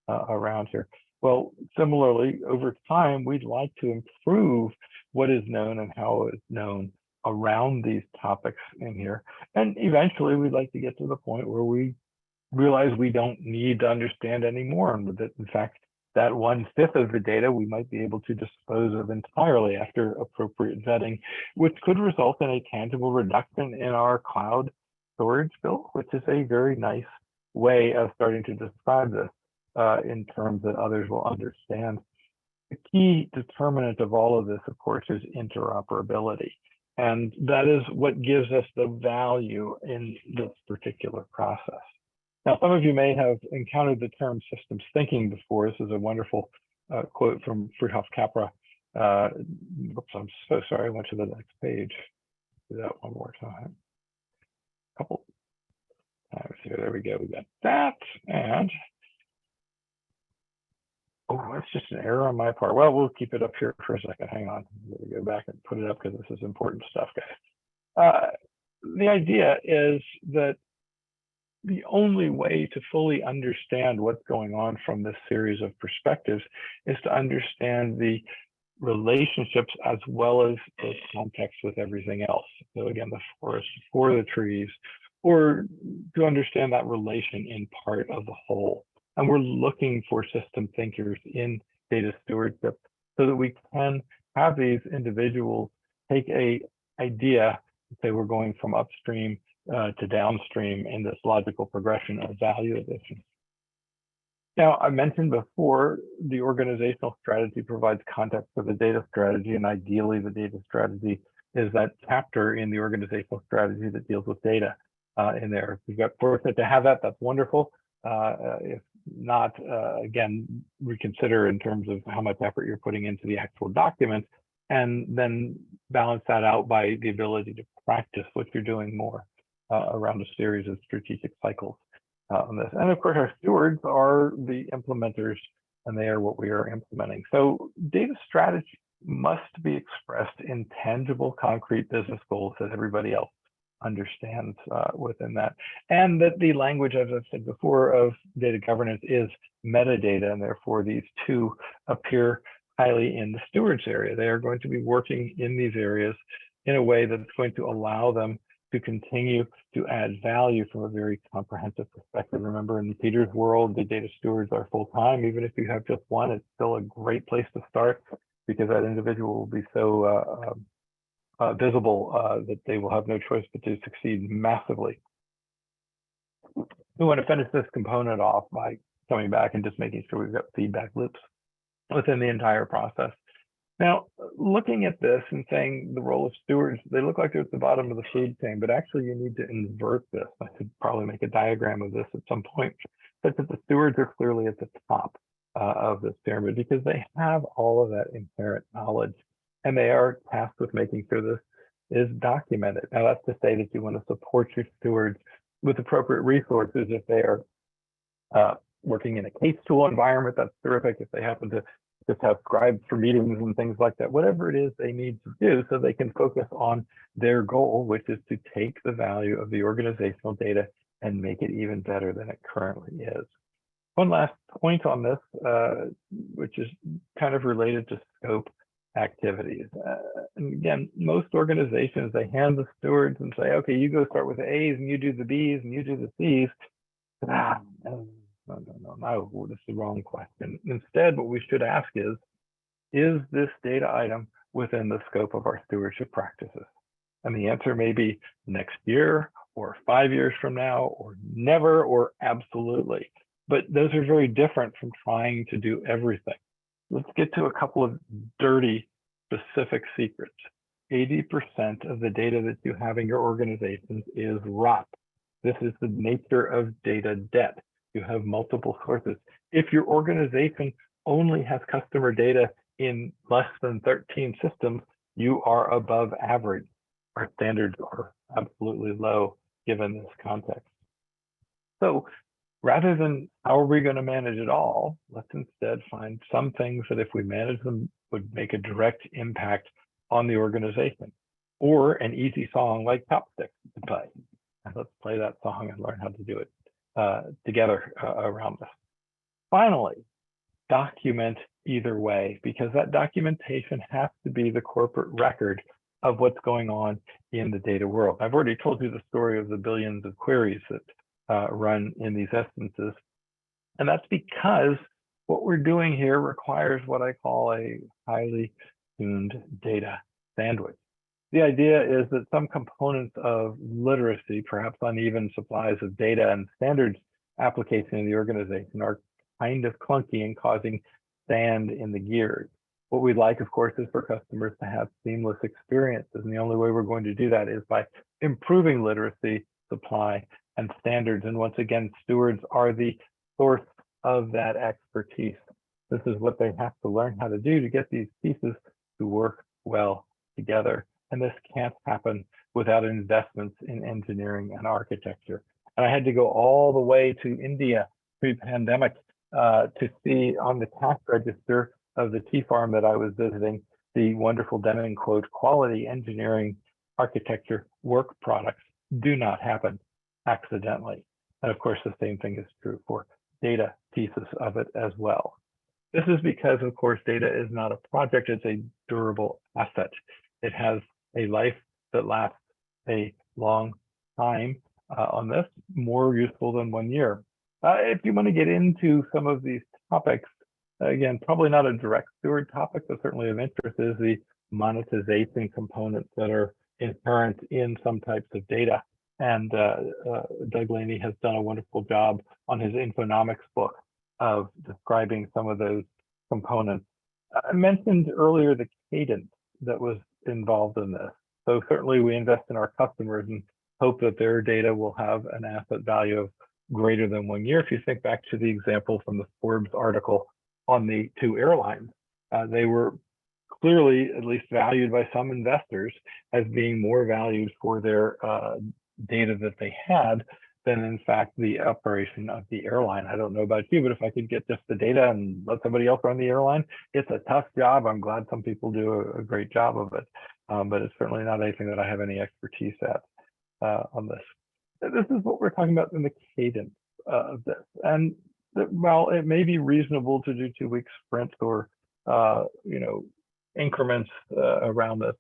around here. Well, similarly, over time, we'd like to improve what is known and how it's known around these topics in here. And eventually, we'd like to get to the point where we realize we don't need to understand anymore, and that, in fact, that 1/5 of the data we might be able to dispose of entirely after appropriate vetting, which could result in a tangible reduction in our cloud storage bill, which is a very nice way of starting to describe this in terms that others will understand. The key determinant of all of this, of course, is interoperability. And that is what gives us the value in this particular process. Now, some of you may have encountered the term systems thinking before. This is a wonderful quote from Friedhof Capra. Oops, I'm so sorry, I went to the next page. Do that one more time. Couple times here, there we go, we got that. And, oh, that's just an error on my part. Well, we'll keep it up here for a second, hang on. Let me go back and put it up because this is important stuff, guys. The idea is that the only way to fully understand what's going on from this series of perspectives is to understand the relationships as well as the context with everything else. So again, the forest for the trees, or to understand that relation in part of the whole. And we're looking for system thinkers in data stewardship so that we can have these individuals take a idea, say we're going from upstream to downstream in this logical progression of value addition. Now, I mentioned before, the organizational strategy provides context for the data strategy, and ideally the data strategy is that chapter in the organizational strategy that deals with data in there. If you've got foresight to have that, that's wonderful. If not, again, reconsider in terms of how much effort you're putting into the actual document, and then balance that out by the ability to practice what you're doing more around a series of strategic cycles on this. And of course, our stewards are the implementers, and they are what we are implementing. So data strategy must be expressed in tangible, concrete business goals that everybody else understands within that. And that the language, as I've said before, of data governance is metadata, and therefore these two appear highly in the stewards area. They are going to be working in these areas in a way that's going to allow them to continue to add value from a very comprehensive perspective. Remember, in Peter's world, the data stewards are full-time. Even if you have just one, it's still a great place to start, because that individual will be so visible that they will have no choice but to succeed massively. We want to finish this component off by coming back and just making sure we've got feedback loops within the entire process. Now, looking at this and saying the role of stewards, they look like they're at the bottom of the food chain, but actually you need to invert this. I should probably make a diagram of this at some point, but that the stewards are clearly at the top of this pyramid, because they have all of that inherent knowledge, and they are tasked with making sure this is documented. Now, that's to say that you want to support your stewards with appropriate resources. If they are working in a case tool environment, that's terrific. If they happen to just have scribes for meetings and things like that, whatever it is they need to do so they can focus on their goal, which is to take the value of the organizational data and make it even better than it currently is. One last point on this, which is kind of related to scope activities. And again, most organizations, they hand the stewards and say, okay, you go start with the A's and you do the B's and you do the C's. No, this is the wrong question. Instead, what we should ask is this data item within the scope of our stewardship practices? And the answer may be next year, or 5 years from now, or never, or absolutely. But those are very different from trying to do everything. Let's get to a couple of dirty, specific secrets. 80% of the data that you have in your organizations is rot. This is the nature of data debt. You have multiple sources. If your organization only has customer data in less than 13 systems, you are above average. Our standards are absolutely low given this context. So rather than how are we going to manage it all, let's instead find some things that if we manage them would make a direct impact on the organization, or an easy song like Chopstick to play. And let's play that song and learn how to do it together around this. Finally, document either way, because that documentation has to be the corporate record of what's going on in the data world. I've already told you the story of the billions of queries that run in these instances. And that's because what we're doing here requires what I call a highly tuned data sandwich. The idea is that some components of literacy, perhaps uneven supplies of data and standards application in the organization, are kind of clunky and causing sand in the gears. What we'd like, of course, is for customers to have seamless experiences. And the only way we're going to do that is by improving literacy, supply, and standards. And once again, stewards are the source of that expertise. This is what they have to learn how to do to get these pieces to work well together. And this can't happen without investments in engineering and architecture. And I had to go all the way to India pre-pandemic to see on the cash register of the tea farm that I was visiting, the wonderful Deming quote, quality engineering architecture work products do not happen accidentally. And of course, the same thing is true for data pieces of it as well. This is because, of course, data is not a project, it's a durable asset. It has a life that lasts a long time on this, more useful than 1 year. If you want to get into some of these topics, again, probably not a direct steward topic, but certainly of interest is the monetization components that are inherent in some types of data. And Doug Laney has done a wonderful job on his Infonomics book of describing some of those components. I mentioned earlier the cadence that was involved in this. So certainly we invest in our customers and hope that their data will have an asset value of greater than 1 year. If you think back to the example from the Forbes article on the 2 airlines, they were clearly at least valued by some investors as being more valued for their data that they had than in fact the operation of the airline. I don't know about you, but if I could get just the data and let somebody else run the airline, it's a tough job. I'm glad some people do a great job of it, but it's certainly not anything that I have any expertise at on this. This is what we're talking about in the cadence of this. And while it may be reasonable to do 2-week sprints or increments around this,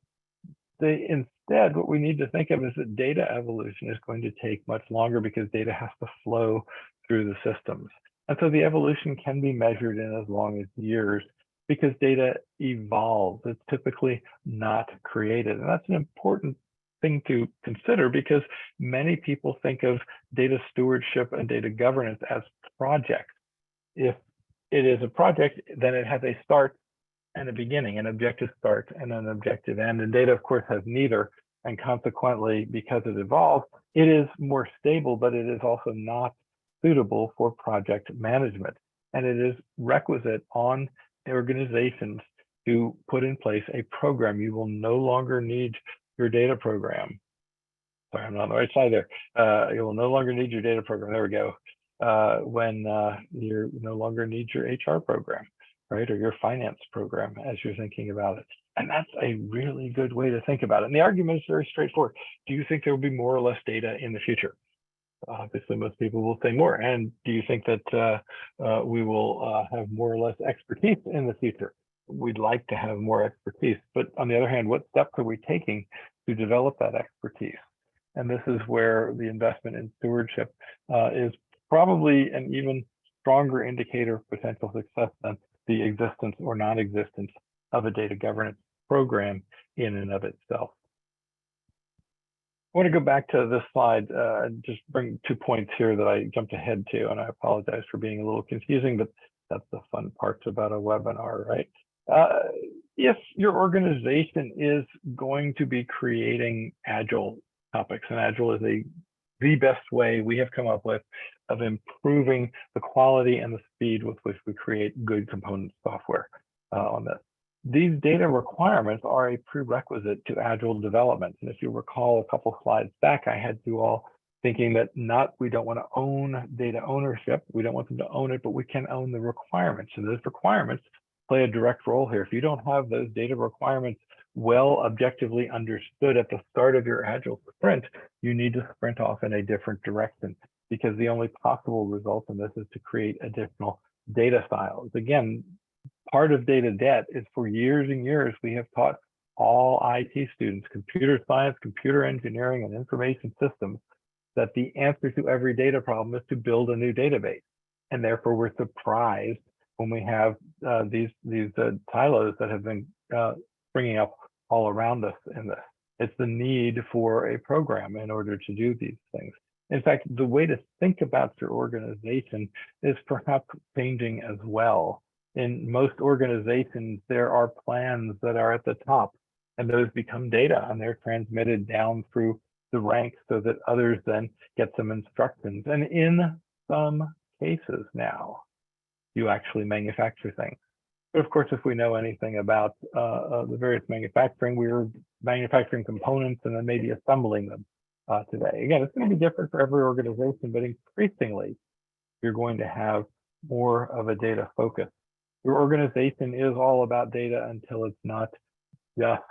instead, what we need to think of is that data evolution is going to take much longer because data has to flow through the systems. And so the evolution can be measured in as long as years because data evolves. It's typically not created. And that's an important thing to consider because many people think of data stewardship and data governance as projects. If it is a project, then it has a start and a beginning, an objective start and an objective end. And data, of course, has neither. And consequently, because it evolves, it is more stable, but it is also not suitable for project management. And it is requisite on organizations to put in place a program. You will no longer need your data program. Sorry, I'm not on the right side there. You will no longer need your data program. There we go. When you no longer need your HR program, right? Or your finance program as you're thinking about it. And that's a really good way to think about it. And the argument is very straightforward. Do you think there will be more or less data in the future? Obviously, most people will say more. And do you think that we will have more or less expertise in the future? We'd like to have more expertise. But on the other hand, what steps are we taking to develop that expertise? And this is where the investment in stewardship is probably an even stronger indicator of potential success than the existence or non-existence of a data governance program in and of itself. I want to go back to this slide and just bring 2 points here that I jumped ahead to, and I apologize for being a little confusing, but that's the fun parts about a webinar, right? If your organization is going to be creating Agile topics, and Agile is the best way we have come up with of improving the quality and the speed with which we create good component software on this. These data requirements are a prerequisite to Agile development. And if you recall a couple slides back, I had you all thinking that we don't want to own data ownership. We don't want them to own it, but we can own the requirements. And those requirements play a direct role here. If you don't have those data requirements well objectively understood at the start of your Agile sprint, you need to sprint off in a different direction because the only possible result in this is to create additional data styles. Again, part of data debt is for years and years, we have taught all IT students, computer science, computer engineering, and information systems, that the answer to every data problem is to build a new database. And therefore, we're surprised when we have these silos that have been springing up all around us in this. It's the need for a program in order to do these things. In fact, the way to think about your organization is perhaps changing as well. In most organizations, there are plans that are at the top, and those become data, and they're transmitted down through the ranks so that others then get some instructions. And in some cases now, you actually manufacture things. But of course, if we know anything about the various manufacturing, we're manufacturing components and then maybe assembling them today. Again, it's going to be different for every organization, but increasingly, you're going to have more of a data focus. Your organization is all about data until it's not just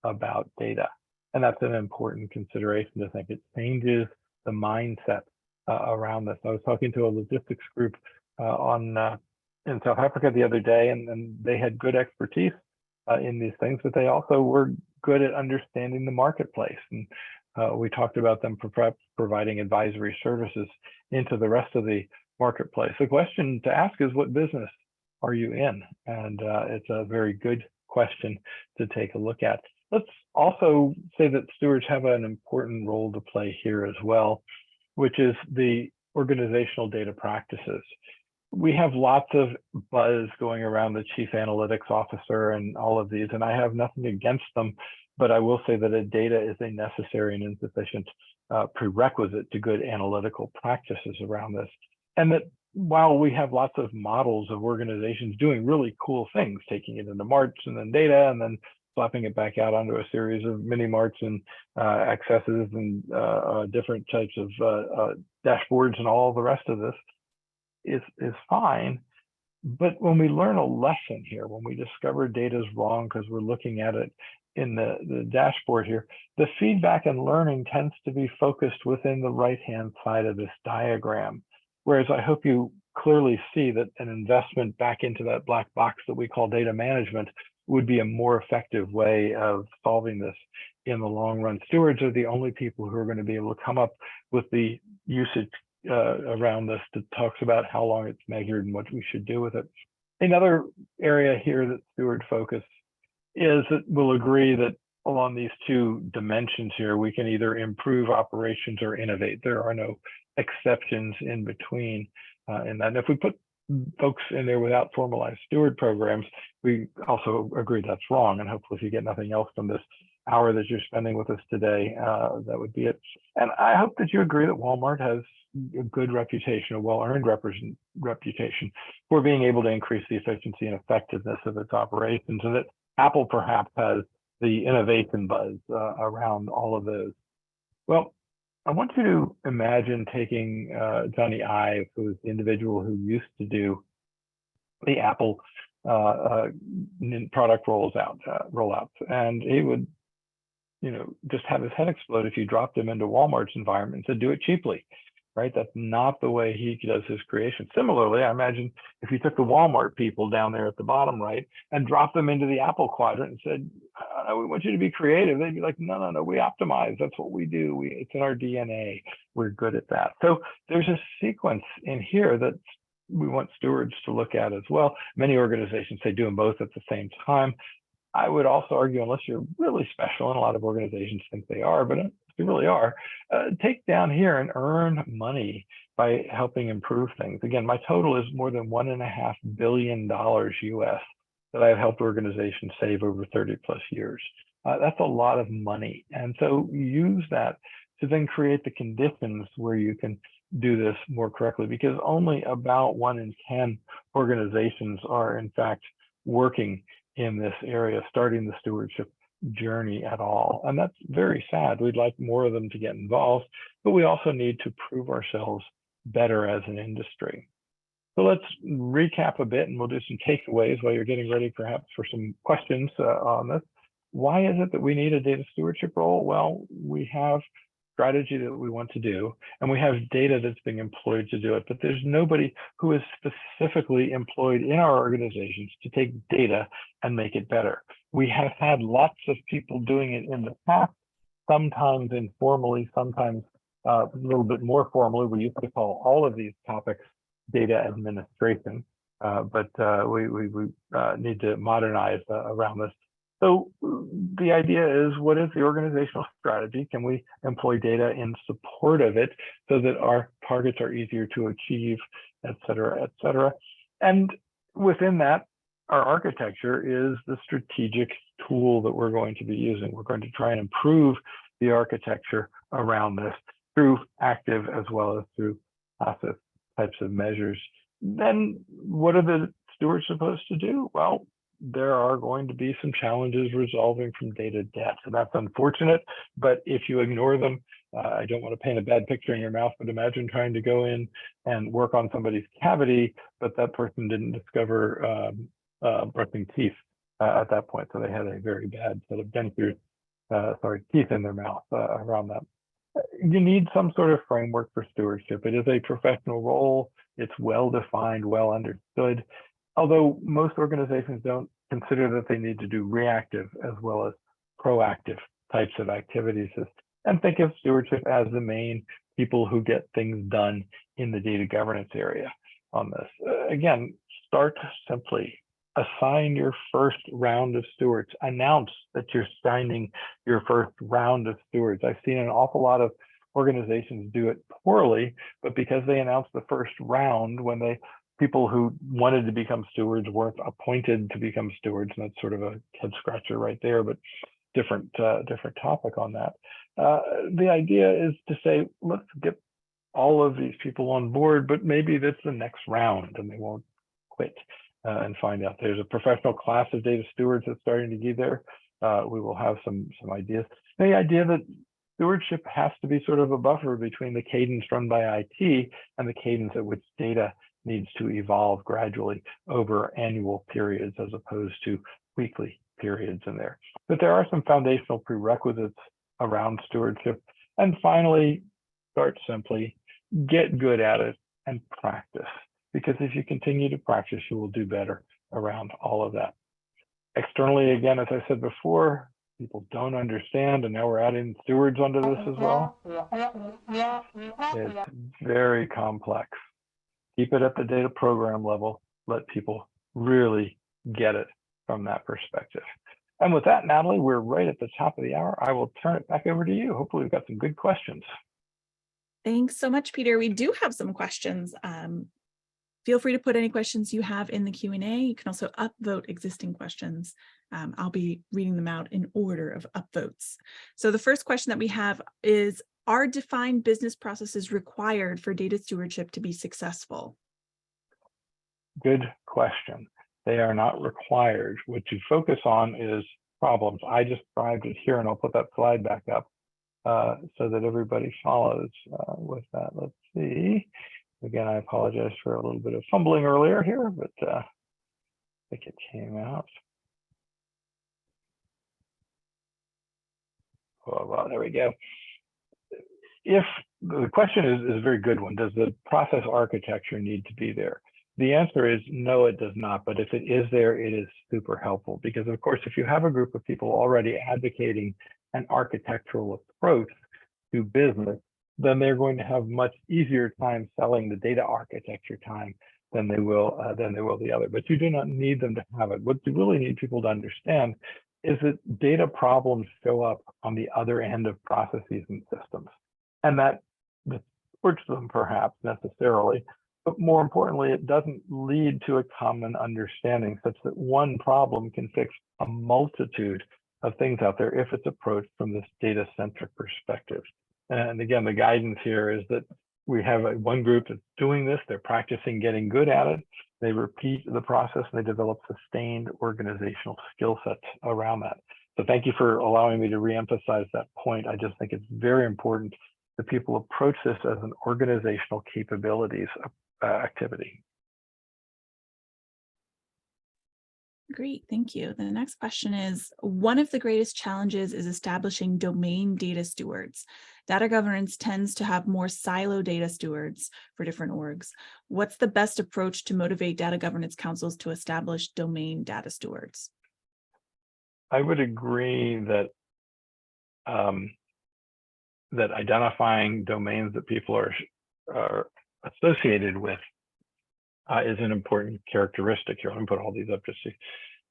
about data. And that's an important consideration to think. It changes the mindset around this. I was talking to a logistics group in South Africa the other day, and they had good expertise in these things, but they also were good at understanding the marketplace. And we talked about them perhaps providing advisory services into the rest of the marketplace. The question to ask is, what business are you in? And it's a very good question to take a look at. Let's also say that stewards have an important role to play here as well, which is the organizational data practices. We have lots of buzz going around the chief analytics officer and all of these, and I have nothing against them, but I will say that data is a necessary and insufficient prerequisite to good analytical practices around this. And that while we have lots of models of organizations doing really cool things, taking it into marts and then data and then slapping it back out onto a series of mini marts and accesses and different types of dashboards and all the rest of this is fine. But when we learn a lesson here, when we discover data is wrong because we're looking at it in the dashboard here, the feedback and learning tends to be focused within the right-hand side of this diagram. Whereas I hope you clearly see that an investment back into that black box that we call data management would be a more effective way of solving this in the long run. Stewards are the only people who are going to be able to come up with the usage around this that talks about how long it's measured and what we should do with it. Another area here that steward focus is that we'll agree that along these two dimensions here, we can either improve operations or innovate. There are no exceptions in between in that. And if we put folks in there without formalized steward programs, we also agree that's wrong. And hopefully if you get nothing else from this hour that you're spending with us today, that would be it. And I hope that you agree that Walmart has a good reputation, a well-earned reputation for being able to increase the efficiency and effectiveness of its operations, and that Apple perhaps has the innovation buzz around all of those. Well, I want you to imagine taking Johnny Ive, who is the individual who used to do the Apple product rollouts, and he would, just have his head explode if you dropped him into Walmart's environment and said, do it cheaply, right? That's not the way he does his creation. Similarly, I imagine if you took the Walmart people down there at the bottom right and dropped them into the Apple quadrant and said, we want you to be creative, they'd be like, no, we optimize. That's what we do. It's in our DNA. We're good at that. So there's a sequence in here that we want stewards to look at as well. Many organizations say do them both at the same time. I would also argue, unless you're really special, and a lot of organizations think they are, but if you really are, take down here and earn money by helping improve things. Again, my total is more than $1.5 billion US that I've helped organizations save over 30 plus years. That's a lot of money. And so use that to then create the conditions where you can do this more correctly, because only about 1 in 10 organizations are in fact working in this area, starting the stewardship journey at all. And that's very sad. We'd like more of them to get involved, but we also need to prove ourselves better as an industry. So let's recap a bit, and we'll do some takeaways while you're getting ready perhaps for some questions on this. Why is it that we need a data stewardship role? Well, we have strategy that we want to do, and we have data that's being employed to do it, but there's nobody who is specifically employed in our organizations to take data and make it better. We have had lots of people doing it in the past, sometimes informally, sometimes a little bit more formally. We used to call all of these topics data administration, but we need to modernize around this. So the idea is, what is the organizational strategy? Can we employ data in support of it so that our targets are easier to achieve, et cetera, et cetera? And within that, our architecture is the strategic tool that we're going to be using. We're going to try and improve the architecture around this through active as well as through passive types of measures. Then what are the stewards supposed to do? Well, there are going to be some challenges resulting from data debt. So that's unfortunate, but if you ignore them, I don't want to paint a bad picture in your mouth, but imagine trying to go in and work on somebody's cavity, but that person didn't discover brushing teeth at that point. So they had a very bad set of teeth in their mouth around that. You need some sort of framework for stewardship. It is a professional role. It's well-defined, well understood. Although most organizations don't consider that they need to do reactive as well as proactive types of activities, and think of stewardship as the main people who get things done in the data governance area on this. Again, start simply. Assign your first round of stewards. Announce that you're signing your first round of stewards. I've seen an awful lot of organizations do it poorly, but because they announced the first round when people who wanted to become stewards weren't appointed to become stewards, and that's sort of a head scratcher right there, but different topic on that. The idea is to say, let's get all of these people on board, but maybe that's the next round and they won't quit and find out. There's a professional class of data stewards that's starting to get there. We will have some ideas. And the idea that stewardship has to be sort of a buffer between the cadence run by IT and the cadence at which data needs to evolve gradually over annual periods as opposed to weekly periods in there. But there are some foundational prerequisites around stewardship. And finally, start simply, get good at it, and practice. Because if you continue to practice, you will do better around all of that. Externally, again, as I said before, people don't understand, and now we're adding stewards onto this as well. It's very complex. Keep it at the data program level. Let people really get it from that perspective. And with that, Natalie, we're right at the top of the hour. I will turn it back over to you. Hopefully we've got some good questions. Thanks so much, Peter. We do have some questions. Feel free to put any questions you have in the Q&A. You can also upvote existing questions. I'll be reading them out in order of upvotes. So the first question that we have is, are defined business processes required for data stewardship to be successful? Good question. They are not required. What you focus on is problems. I just described it here, and I'll put that slide back up so that everybody follows with that. Let's see. Again, I apologize for a little bit of fumbling earlier here, but I think it came out. Oh, well, there we go. If the question is a very good one, does the process architecture need to be there? The answer is no, it does not. But if it is there, it is super helpful, because of course, if you have a group of people already advocating an architectural approach to business, then they're going to have much easier time selling the data architecture time than they will the other. But you do not need them to have it. What you really need people to understand is that data problems show up on the other end of processes and systems, and that supports them perhaps necessarily, but more importantly, it doesn't lead to a common understanding such that one problem can fix a multitude of things out there if it's approached from this data-centric perspective. And again, the guidance here is that we have one group that's doing this, they're practicing getting good at it, they repeat the process, and they develop sustained organizational skill sets around that. So thank you for allowing me to reemphasize that point. I just think it's very important that people approach this as an organizational capabilities activity. Great, thank you. The next question is, one of the greatest challenges is establishing domain data stewards. Data governance tends to have more silo data stewards for different orgs. What's the best approach to motivate data governance councils to establish domain data stewards? I would agree that that identifying domains that people are associated with is an important characteristic here. Let me put all these up just to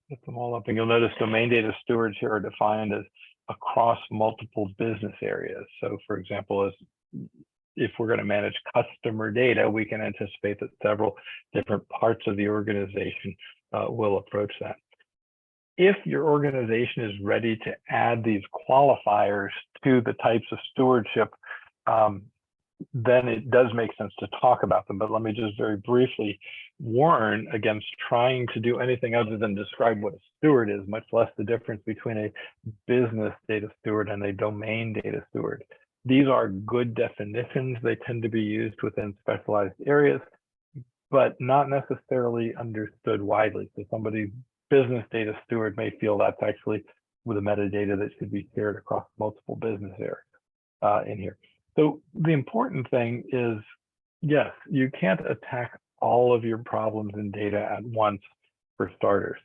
get them all up. And you'll notice domain data stewards here are defined as across multiple business areas. So for example, if we're going to manage customer data, we can anticipate that several different parts of the organization will approach that. If your organization is ready to add these qualifiers to the types of stewardship, then it does make sense to talk about them. But let me just very briefly warn against trying to do anything other than describe what a steward is, much less the difference between a business data steward and a domain data steward. These are good definitions. They tend to be used within specialized areas, but not necessarily understood widely. So somebody's business data steward may feel that's actually with a metadata that should be shared across multiple business areas in here. So the important thing is, yes, you can't attack all of your problems in data at once, for starters.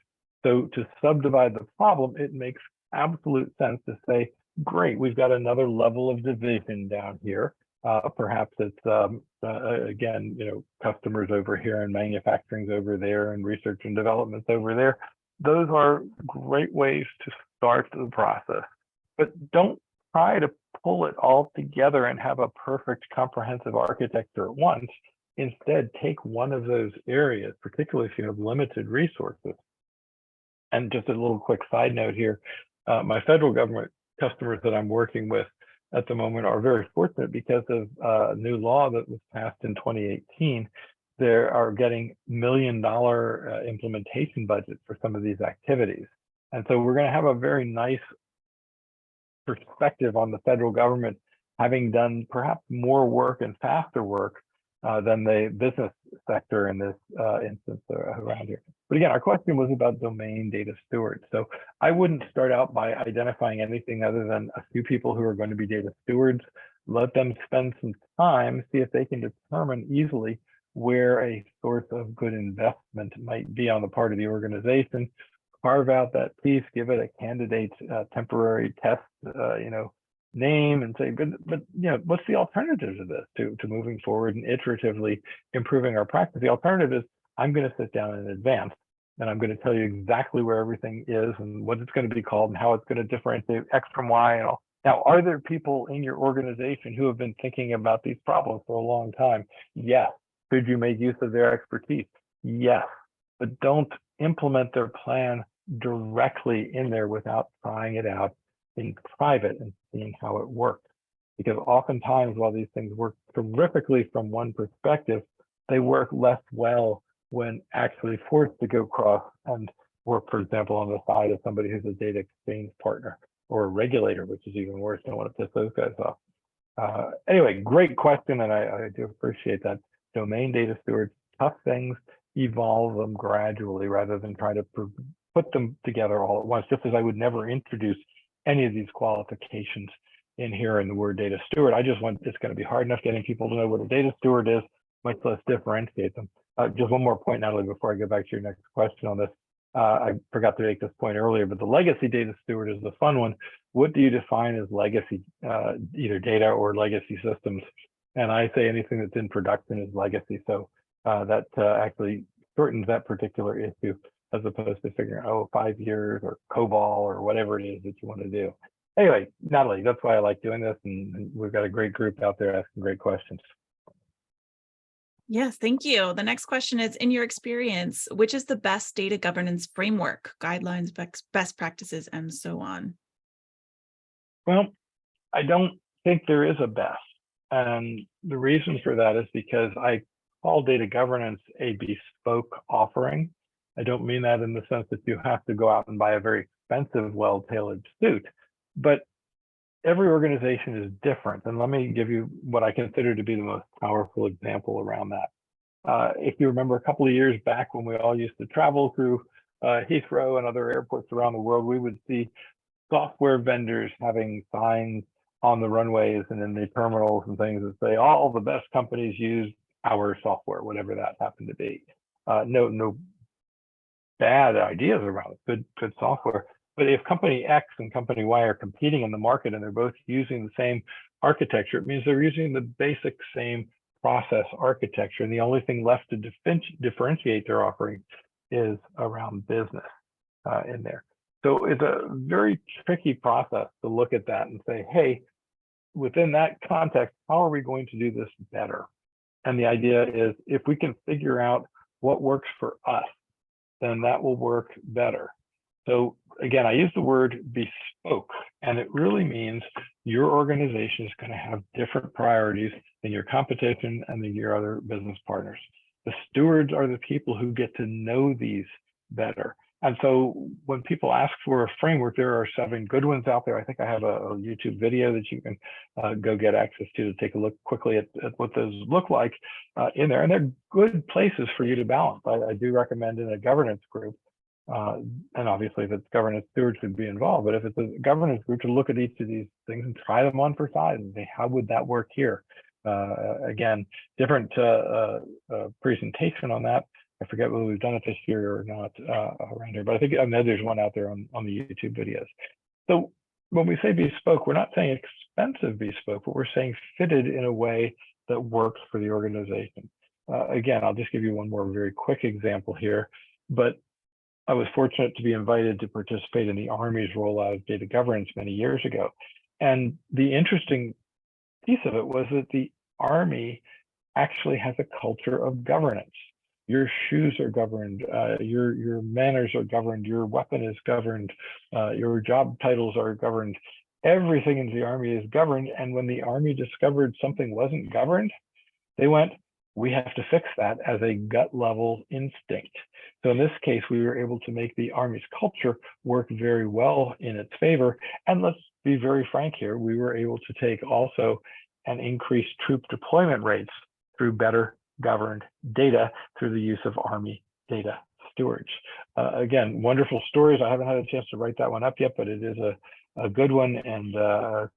So to subdivide the problem, it makes absolute sense to say, great, we've got another level of division down here. Perhaps it's, again, customers over here and manufacturing's over there and research and development's over there. Those are great ways to start the process, but don't try to pull it all together and have a perfect comprehensive architecture at once. Instead, take one of those areas, particularly if you have limited resources. And just a little quick side note here, my federal government customers that I'm working with at the moment are very fortunate because of a new law that was passed in 2018. They are getting $1 million implementation budget for some of these activities. And so we're going to have a very nice perspective on the federal government having done perhaps more work and faster work than the business sector in this instance around here. But again, our question was about domain data stewards. So I wouldn't start out by identifying anything other than a few people who are going to be data stewards. Let them spend some time, see if they can determine easily where a source of good investment might be on the part of the organization. carve out that piece, give it a candidate temporary test, name, and say, but what's the alternative to this, to moving forward and iteratively improving our practice? The alternative is I'm going to sit down in advance and I'm going to tell you exactly where everything is and what it's going to be called and how it's going to differentiate X from Y and all. Now, are there people in your organization who have been thinking about these problems for a long time? Yes. Could you make use of their expertise? Yes. But don't implement their plan directly in there without trying it out in private and seeing how it works. Because oftentimes, while these things work terrifically from one perspective, they work less well when actually forced to go cross and work, for example, on the side of somebody who's a data exchange partner or a regulator, which is even worse. Don't want to piss those guys off. Anyway, great question, and I do appreciate that. Domain data stewards, tough things, evolve them gradually rather than try to put them together all at once, just as I would never introduce any of these qualifications in here in the word data steward. I just want, it's going to be hard enough getting people to know what a data steward is, much less differentiate them. Just one more point, Natalie, before I go back to your next question on this. I forgot to make this point earlier, but the legacy data steward is the fun one. What do you define as legacy, either data or legacy systems? And I say anything that's in production is legacy. So that actually shortens that particular issue, as opposed to figuring out, 5 years or COBOL or whatever it is that you want to do. Anyway, Natalie, that's why I like doing this. And we've got a great group out there asking great questions. Yes, thank you. The next question is, in your experience, which is the best data governance framework, guidelines, best practices, and so on? Well, I don't think there is a best. And the reason for that is because I call data governance a bespoke offering. I don't mean that in the sense that you have to go out and buy a very expensive, well-tailored suit, but every organization is different. And let me give you what I consider to be the most powerful example around that. If you remember a couple of years back when we all used to travel through Heathrow and other airports around the world, we would see software vendors having signs on the runways and in the terminals and things that say all the best companies use our software, whatever that happened to be. No bad ideas around it, good software. But if company X and company Y are competing in the market and they're both using the same architecture, it means they're using the basic same process architecture. And the only thing left to differentiate their offering is around business in there. So it's a very tricky process to look at that and say, hey, within that context, how are we going to do this better? And the idea is, if we can figure out what works for us, then that will work better. So again, I use the word bespoke, and it really means your organization is going to have different priorities than your competition and than your other business partners. The stewards are the people who get to know these better. And so when people ask for a framework, there are 7 good ones out there. I think I have a YouTube video that you can go get access to take a look quickly at what those look like in there. And they're good places for you to balance. I do recommend in a governance group, and obviously if it's governance, stewards should be involved, but if it's a governance group, to look at each of these things and try them on for size and say, how would that work here? Again, different presentation on that. I forget whether we've done it this year or not around here, but I know there's one out there on the YouTube videos. So when we say bespoke, we're not saying expensive bespoke, but we're saying fitted in a way that works for the organization. Again, I'll just give you one more very quick example here, but I was fortunate to be invited to participate in the Army's rollout of data governance many years ago. And the interesting piece of it was that the Army actually has a culture of governance. Your shoes are governed, your manners are governed, your weapon is governed, your job titles are governed. Everything in the Army is governed. And when the Army discovered something wasn't governed, they went, we have to fix that as a gut level instinct. So in this case, we were able to make the Army's culture work very well in its favor. And let's be very frank here, we were able to take also and increase troop deployment rates through better governed data through the use of Army data stewards. Again, wonderful stories. I haven't had a chance to write that one up yet, but it is a good one, and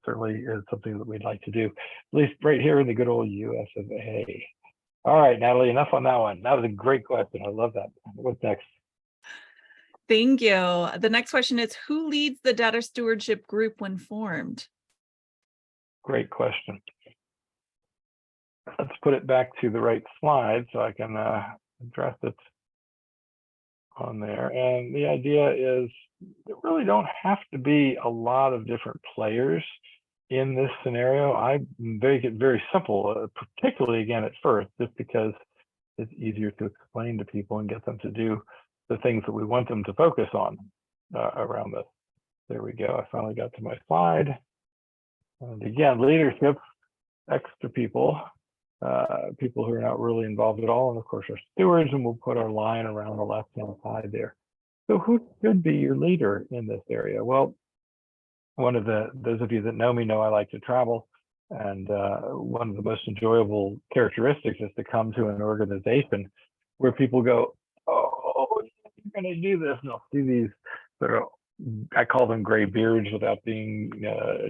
certainly is something that we'd like to do, at least right here in the good old US of A. All right, Natalie, enough on that one. That was a great question. I love that. What's next? Thank you. The next question is, who leads the data stewardship group when formed? Great question. Let's put it back to the right slide so I can address it on there. And the idea is there really don't have to be a lot of different players in this scenario. I make it very simple, particularly again at first, just because it's easier to explain to people and get them to do the things that we want them to focus on around this. There we go. I finally got to my slide. And again, leadership, extra people, people who are not really involved at all, and of course our stewards, and we'll put our line around the left-hand side there. So who should be your leader in this area? Well, those of you that know me know I like to travel, and one of the most enjoyable characteristics is to come to an organization where people go, oh, you're going to do this, and I'll see these sort of, I call them gray beards without being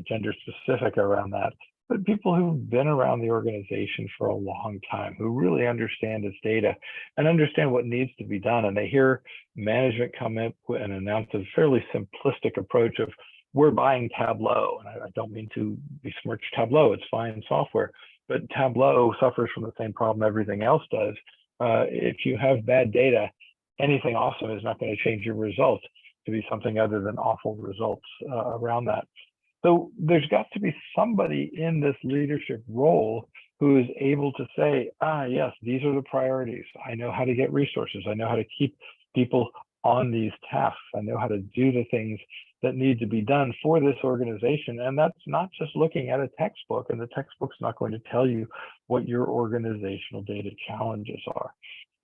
gender specific around that, but people who've been around the organization for a long time, who really understand its data and understand what needs to be done. And they hear management come up and announce a fairly simplistic approach of, we're buying Tableau. And I don't mean to besmirch Tableau, it's fine software, but Tableau suffers from the same problem everything else does. If you have bad data, anything awesome is not going to change your results to be something other than awful results around that. So there's got to be somebody in this leadership role who is able to say, yes, these are the priorities. I know how to get resources. I know how to keep people on these tasks. I know how to do the things that need to be done for this organization. And that's not just looking at a textbook, and the textbook's not going to tell you what your organizational data challenges are.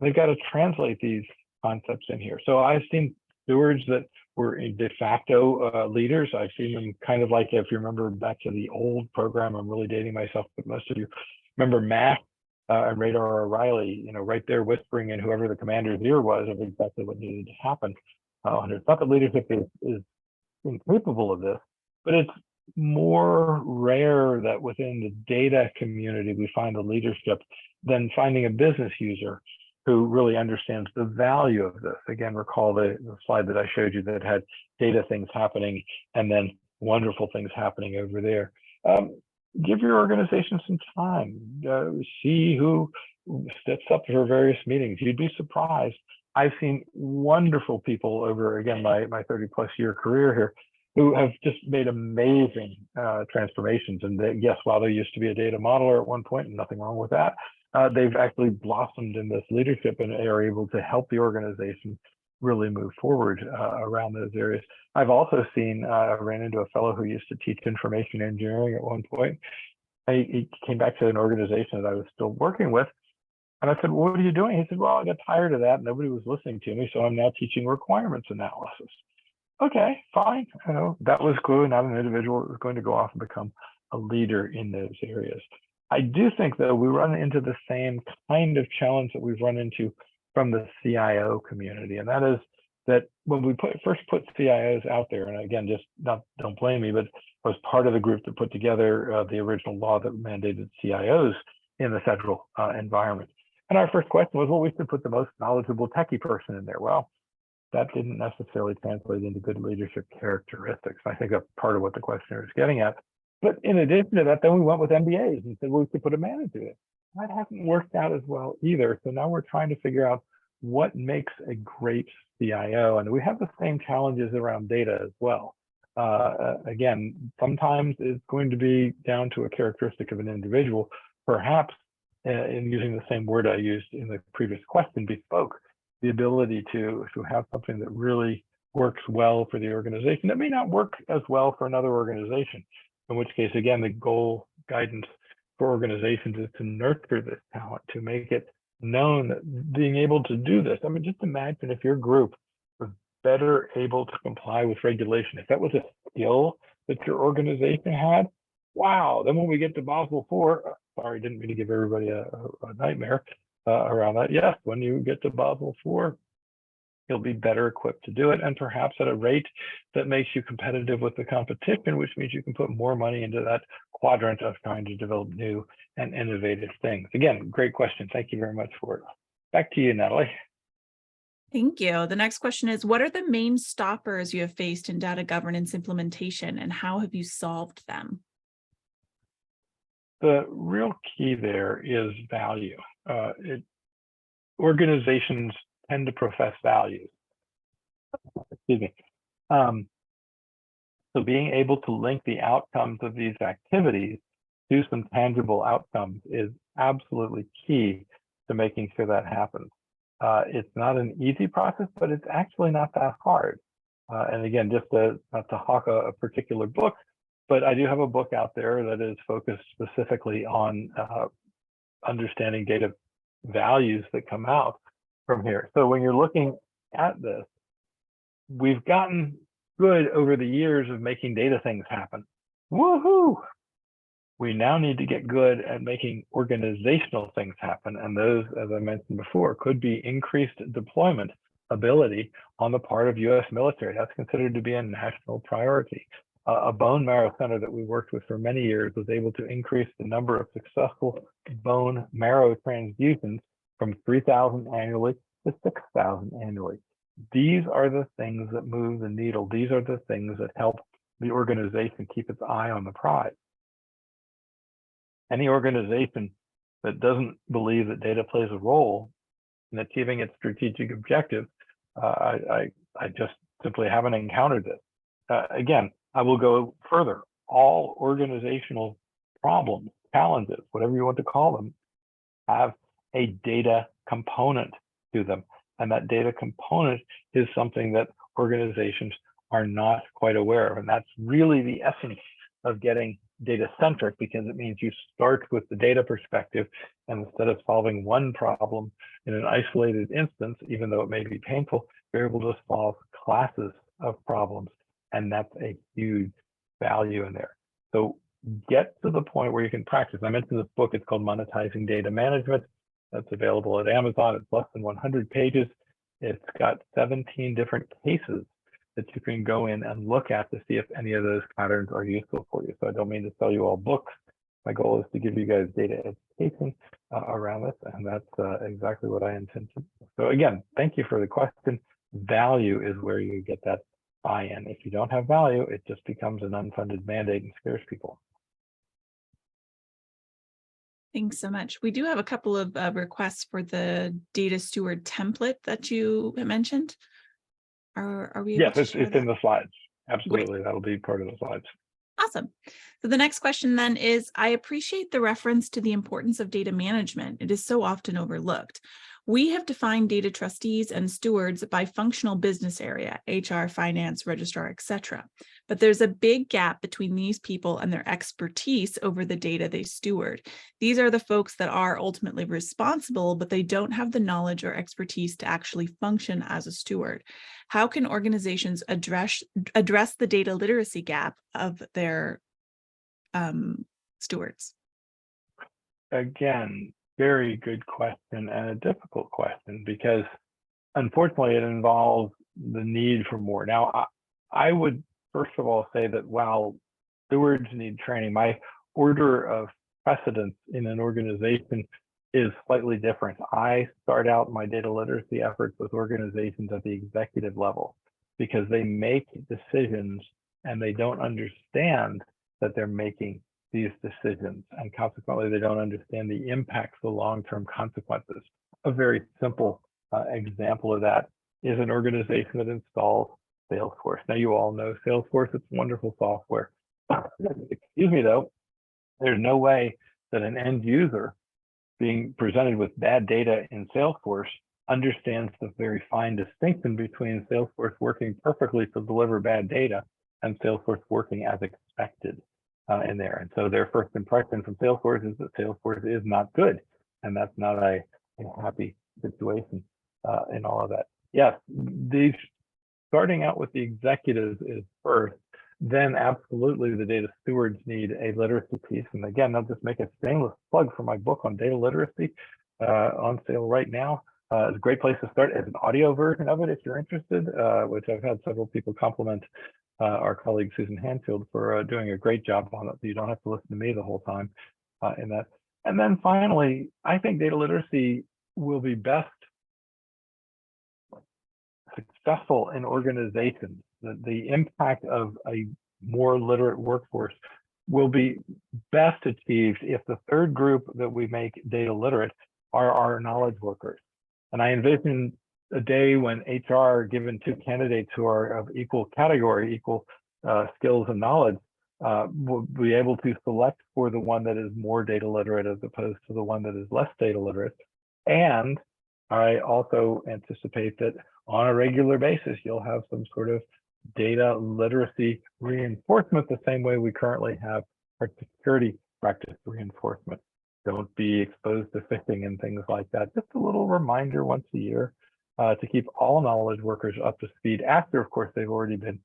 They've got to translate these concepts in here. So I've seen stewards that were de facto leaders. I've seen them kind of like, if you remember back to the old program, I'm really dating myself, but most of you remember Matt and Radar O'Reilly, right there whispering in whoever the commander's ear was of exactly what needed to happen. And it's not that leadership is incapable of this, but it's more rare that within the data community we find the leadership than finding a business user who really understands the value of this. Again, recall the slide that I showed you that had data things happening and then wonderful things happening over there. Give your organization some time. See who steps up for various meetings. You'd be surprised. I've seen wonderful people over, again, my 30-plus year career here, who have just made amazing transformations. And yes, while there used to be a data modeler at one point, and nothing wrong with that, they've actually blossomed in this leadership and are able to help the organization really move forward around those areas. I've also seen, I ran into a fellow who used to teach information engineering at one point. He came back to an organization that I was still working with. And I said, well, what are you doing? He said, well, I got tired of that. Nobody was listening to me. So I'm now teaching requirements analysis. Okay, fine. That was clearly not an individual that was going to go off and become a leader in those areas. I do think, though, we run into the same kind of challenge that we've run into from the CIO community. And that is that when we first put CIOs out there, and again, just don't blame me, but I was part of the group that put together the original law that mandated CIOs in the federal environment. And our first question was, well, we should put the most knowledgeable techie person in there. Well, that didn't necessarily translate into good leadership characteristics. I think that's part of what the questioner is getting at. But in addition to that, then we went with MBAs and said, well, we could put a manager in. That hasn't worked out as well either. So now we're trying to figure out what makes a great CIO. And we have the same challenges around data as well. Again, sometimes it's going to be down to a characteristic of an individual, perhaps in using the same word I used in the previous question, bespoke, the ability to have something that really works well for the organization that may not work as well for another organization. In which case, again, the goal guidance for organizations is to nurture this talent, to make it known that being able to do this. I mean, just imagine if your group was better able to comply with regulation. If that was a skill that your organization had, wow. Then when we get to Basel IV, sorry, didn't mean to give everybody a nightmare around that. Yes, when you get to Basel IV, you'll be better equipped to do it, and perhaps at a rate that makes you competitive with the competition, which means you can put more money into that quadrant of trying to develop new and innovative things. Again, great question. Thank you very much for it. Back to you, Natalie. Thank you. The next question is, what are the main stoppers you have faced in data governance implementation, and how have you solved them? The real key there is value. Organizations tend to profess values. Excuse me. So being able to link the outcomes of these activities to some tangible outcomes is absolutely key to making sure that happens. It's not an easy process, but it's actually not that hard. And again, just not to hawk a particular book, but I do have a book out there that is focused specifically on understanding data values that come out from here. So when you're looking at this, we've gotten good over the years of making data things happen. Woohoo! We now need to get good at making organizational things happen. And those, as I mentioned before, could be increased deployment ability on the part of US military. That's considered to be a national priority. A bone marrow center that we worked with for many years was able to increase the number of successful bone marrow transfusions from 3,000 annually to 6,000 annually. These are the things that move the needle. These are the things that help the organization keep its eye on the prize. Any organization that doesn't believe that data plays a role in achieving its strategic objective, I just simply haven't encountered this. Again, I will go further. All organizational problems, challenges, whatever you want to call them, have a data component to them. And that data component is something that organizations are not quite aware of. And that's really the essence of getting data-centric, because it means you start with the data perspective, and instead of solving one problem in an isolated instance, even though it may be painful, you're able to solve classes of problems. And that's a huge value in there. So get to the point where you can practice. I mentioned this book, it's called Monetizing Data Management. That's available at Amazon. It's less than 100 pages. It's got 17 different cases that you can go in and look at to see if any of those patterns are useful for you. So I don't mean to sell you all books. My goal is to give you guys data education around this, and that's exactly what I intend to do. So again, thank you for the question. Value is where you get that buy-in. If you don't have value, it just becomes an unfunded mandate and scares people. Thanks so much. We do have a couple of requests for the data steward template that you mentioned. Are we able Yes, to it's share in that? the slides. Absolutely, Great. that'll be part of the slides. Awesome. So the next question then is, I appreciate the reference to the importance of data management. It is so often overlooked. We have defined data trustees and stewards by functional business area, HR, finance, registrar, etc. But there's a big gap between these people and their expertise over the data they steward. These are the folks that are ultimately responsible, but they don't have the knowledge or expertise to actually function as a steward. How can organizations address the data literacy gap of their stewards? Again, very good question, and a difficult question, because unfortunately it involves the need for more. Now, I would first of all say that while stewards need training, my order of precedence in an organization is slightly different. I start out my data literacy efforts with organizations at the executive level, because they make decisions and they don't understand that they're making these decisions, and consequently they don't understand the impacts, the long-term consequences. A very simple example of that is an organization that installs Salesforce. Now, you all know Salesforce, it's wonderful software. Excuse me though, there's no way that an end user being presented with bad data in Salesforce understands the very fine distinction between Salesforce working perfectly to deliver bad data and Salesforce working as expected in there. And so their first impression from Salesforce is that Salesforce is not good. And that's not a happy situation in all of that. Yes, these starting out with the executives is first, then absolutely the data stewards need a literacy piece. And again, I'll just make a shameless plug for my book on data literacy on sale right now. It's a great place to start as an audio version of it if you're interested, which I've had several people compliment our colleague Susan Hanfield for doing a great job on it. So you don't have to listen to me the whole time in that. And then finally, I think data literacy will be best successful in organizations, the impact of a more literate workforce will be best achieved if the third group that we make data literate are our knowledge workers. And I envision a day when HR, given two candidates who are of equal category, equal skills and knowledge, will be able to select for the one that is more data literate as opposed to the one that is less data literate. And I also anticipate that on a regular basis, you'll have some sort of data literacy reinforcement the same way we currently have our security practice reinforcement. Don't be exposed to phishing and things like that. Just a little reminder once a year to keep all knowledge workers up to speed after, of course, they've already been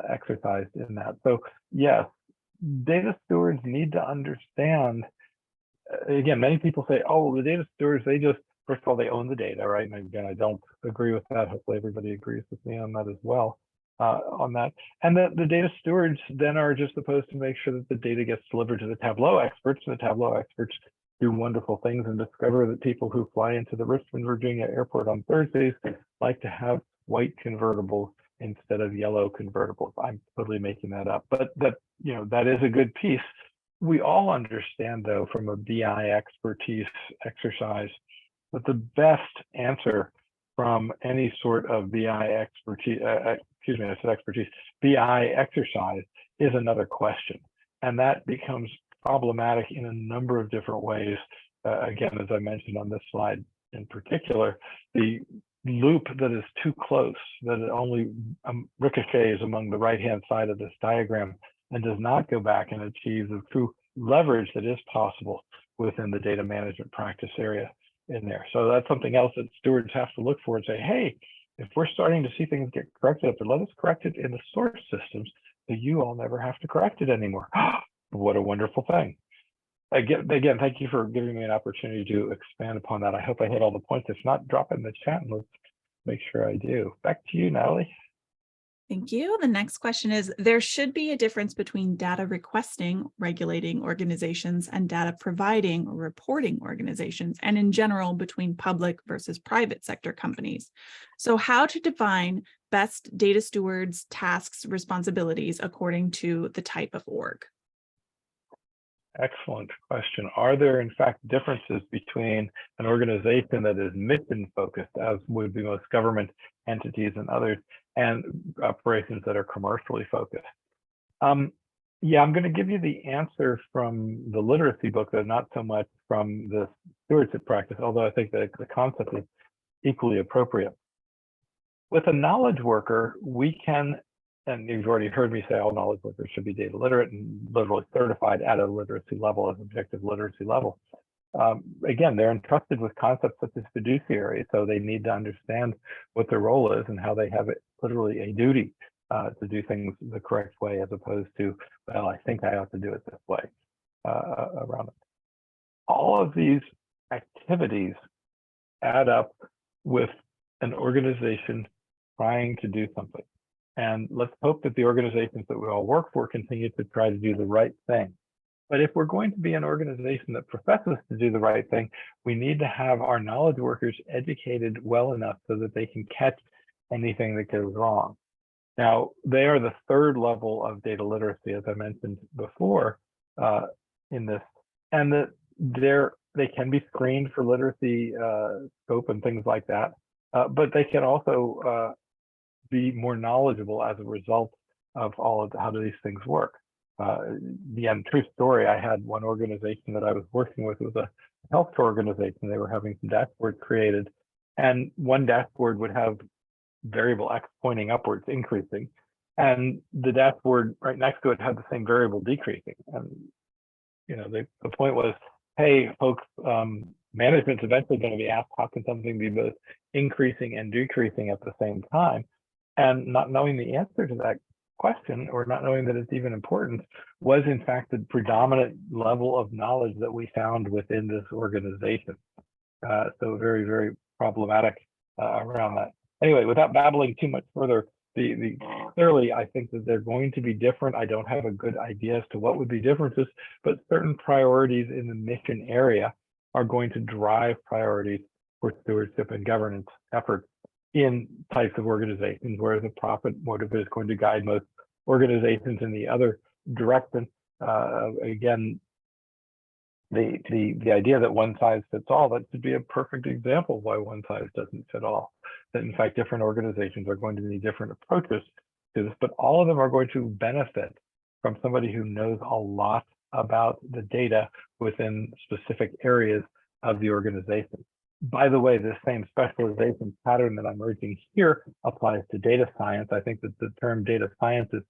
exercised in that. So yes, data stewards need to understand, again, many people say, oh, well, the data stewards, they just, first of all, they own the data, right? And again, I don't agree with that. Hopefully everybody agrees with me on that as well. On that. And the data stewards then are just supposed to make sure that the data gets delivered to the Tableau experts, and the Tableau experts do wonderful things and discover that people who fly into the Richmond, Virginia airport on Thursdays like to have white convertibles instead of yellow convertibles. I'm totally making that up, but that, you know, that is a good piece. We all understand, though, from a BI expertise exercise, that the best answer from any sort of BI expertise, excuse me, I said expertise, BI exercise is another question. And that becomes problematic in a number of different ways. Again, as I mentioned on this slide in particular, the loop that is too close, that it only ricochets among the right-hand side of this diagram and does not go back and achieve the true leverage that is possible within the data management practice area in there. So that's something else that stewards have to look for and say, hey, if we're starting to see things get corrected up there, let us correct it in the source systems so you all never have to correct it anymore. What a wonderful thing. Again, thank you for giving me an opportunity to expand upon that. I hope I hit all the points. If not, drop it in the chat and let's make sure I do. Back to you, Natalie. Thank you. The next question is, there should be a difference between data requesting regulating organizations and data providing or reporting organizations, and in general between public versus private sector companies. So how to define best data stewards, tasks, responsibilities according to the type of org? Excellent question. Are there, in fact, differences between an organization that is mission focused, as would be most government entities and others, and operations that are commercially focused? Yeah, I'm going to give you the answer from the literacy book, though not so much from the stewardship practice, although I think that the concept is equally appropriate. With a knowledge worker, we can, and you've already heard me say all knowledge workers should be data literate and literally certified at a literacy level, as objective literacy level. Again, they're entrusted with concepts such as fiduciary, so they need to understand what their role is and how they have it literally a duty to do things the correct way, as opposed to, well, I think I ought to do it this way around it. All of these activities add up with an organization trying to do something. And let's hope that the organizations that we all work for continue to try to do the right thing. But if we're going to be an organization that professes to do the right thing, we need to have our knowledge workers educated well enough so that they can catch anything that goes wrong. Now, they are the third level of data literacy, as I mentioned before in this, and that they can be screened for literacy scope and things like that, but they can also be more knowledgeable as a result of all of how do these things work. Again, true story, I had one organization that I was working with, was a healthcare organization. They were having some dashboards created, and one dashboard would have variable X pointing upwards, increasing, and the dashboard right next to it had the same variable decreasing. And you know, the point was, hey, folks, management's eventually going to be asked, how can something be both increasing and decreasing at the same time? And not knowing the answer to that question, or not knowing that it's even important, was in fact the predominant level of knowledge that we found within this organization. So very, very problematic around that. Anyway, without babbling too much further, clearly I think that they're going to be different. I don't have a good idea as to what would be differences, but certain priorities in the mission area are going to drive priorities for stewardship and governance efforts in types of organizations, whereas the profit motive is going to guide most organizations in the other direction. Again, the idea that one size fits all, that should be a perfect example of why one size doesn't fit all. That in fact, different organizations are going to need different approaches to this, but all of them are going to benefit from somebody who knows a lot about the data within specific areas of the organization. By the way, this same specialization pattern that I'm urging here applies to data science. I think that the term data science is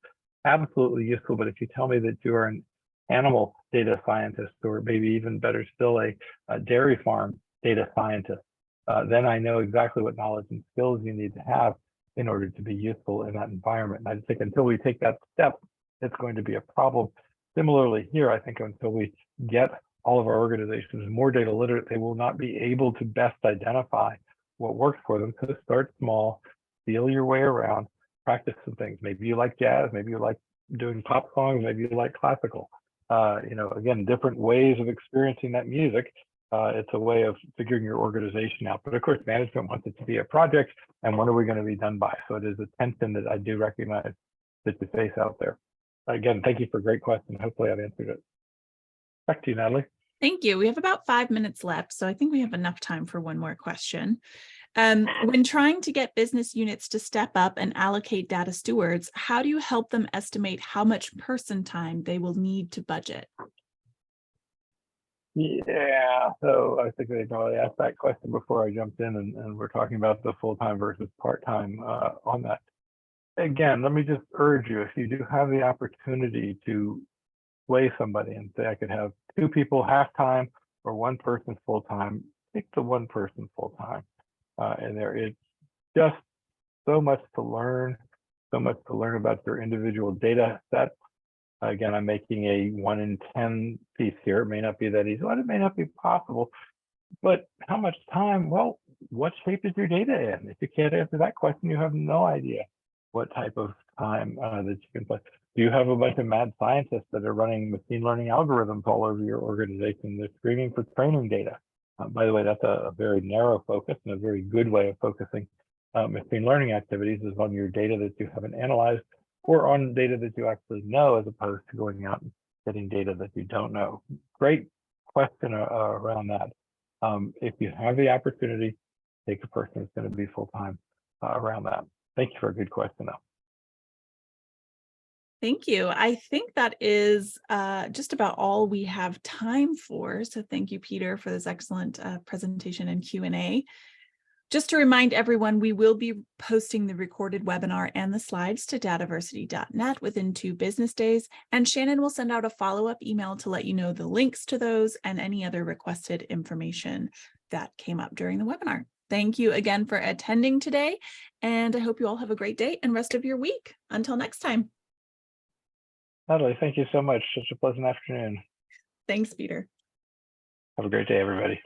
absolutely useful, but if you tell me that you are an animal data scientist, or maybe even better still, a dairy farm data scientist, then I know exactly what knowledge and skills you need to have in order to be useful in that environment. And I think until we take that step, it's going to be a problem. Similarly here, I think until we get all of our organizations more data literate, they will not be able to best identify what works for them. So start small, feel your way around, practice some things. Maybe you like jazz, maybe you like doing pop songs, maybe you like classical. Again, different ways of experiencing that music. It's a way of figuring your organization out. But of course, management wants it to be a project, and when are we going to be done by? So it is a tension that I do recognize that you face out there. Again, thank you for a great question. Hopefully I've answered it. Back to you, Natalie. Thank you. We have about 5 minutes left, so I think we have enough time for one more question. When trying to get business units to step up and allocate data stewards, how do you help them estimate how much person time they will need to budget? Yeah, so I think they probably asked that question before I jumped in, and we're talking about the full-time versus part-time on that. Again, let me just urge you, if you do have the opportunity to sway somebody and say I could have 2 people half-time or 1 person full-time, pick the 1 person full-time. And there is just so much to learn about your individual data set. Again, I'm making a 1 in 10 piece here. It may not be that easy. Well, it may not be possible, but how much time? Well, what shape is your data in? If you can't answer that question, you have no idea what type of time that you can play. Do you have a bunch of mad scientists that are running machine learning algorithms all over your organization? They're screaming for training data. By the way, that's a very narrow focus and a very good way of focusing machine learning activities is on your data that you haven't analyzed or on data that you actually know, as opposed to going out and getting data that you don't know. Great question around that. If you have the opportunity, take a person who's going to be full-time around that. Thank you for a good question, though. Thank you. I think that is just about all we have time for. So thank you, Peter, for this excellent presentation and Q&A. Just to remind everyone, we will be posting the recorded webinar and the slides to dataversity.net within 2 business days, and Shannon will send out a follow-up email to let you know the links to those and any other requested information that came up during the webinar. Thank you again for attending today, and I hope you all have a great day and rest of your week. Until next time. Natalie, thank you so much. Such a pleasant afternoon. Thanks, Peter. Have a great day, everybody.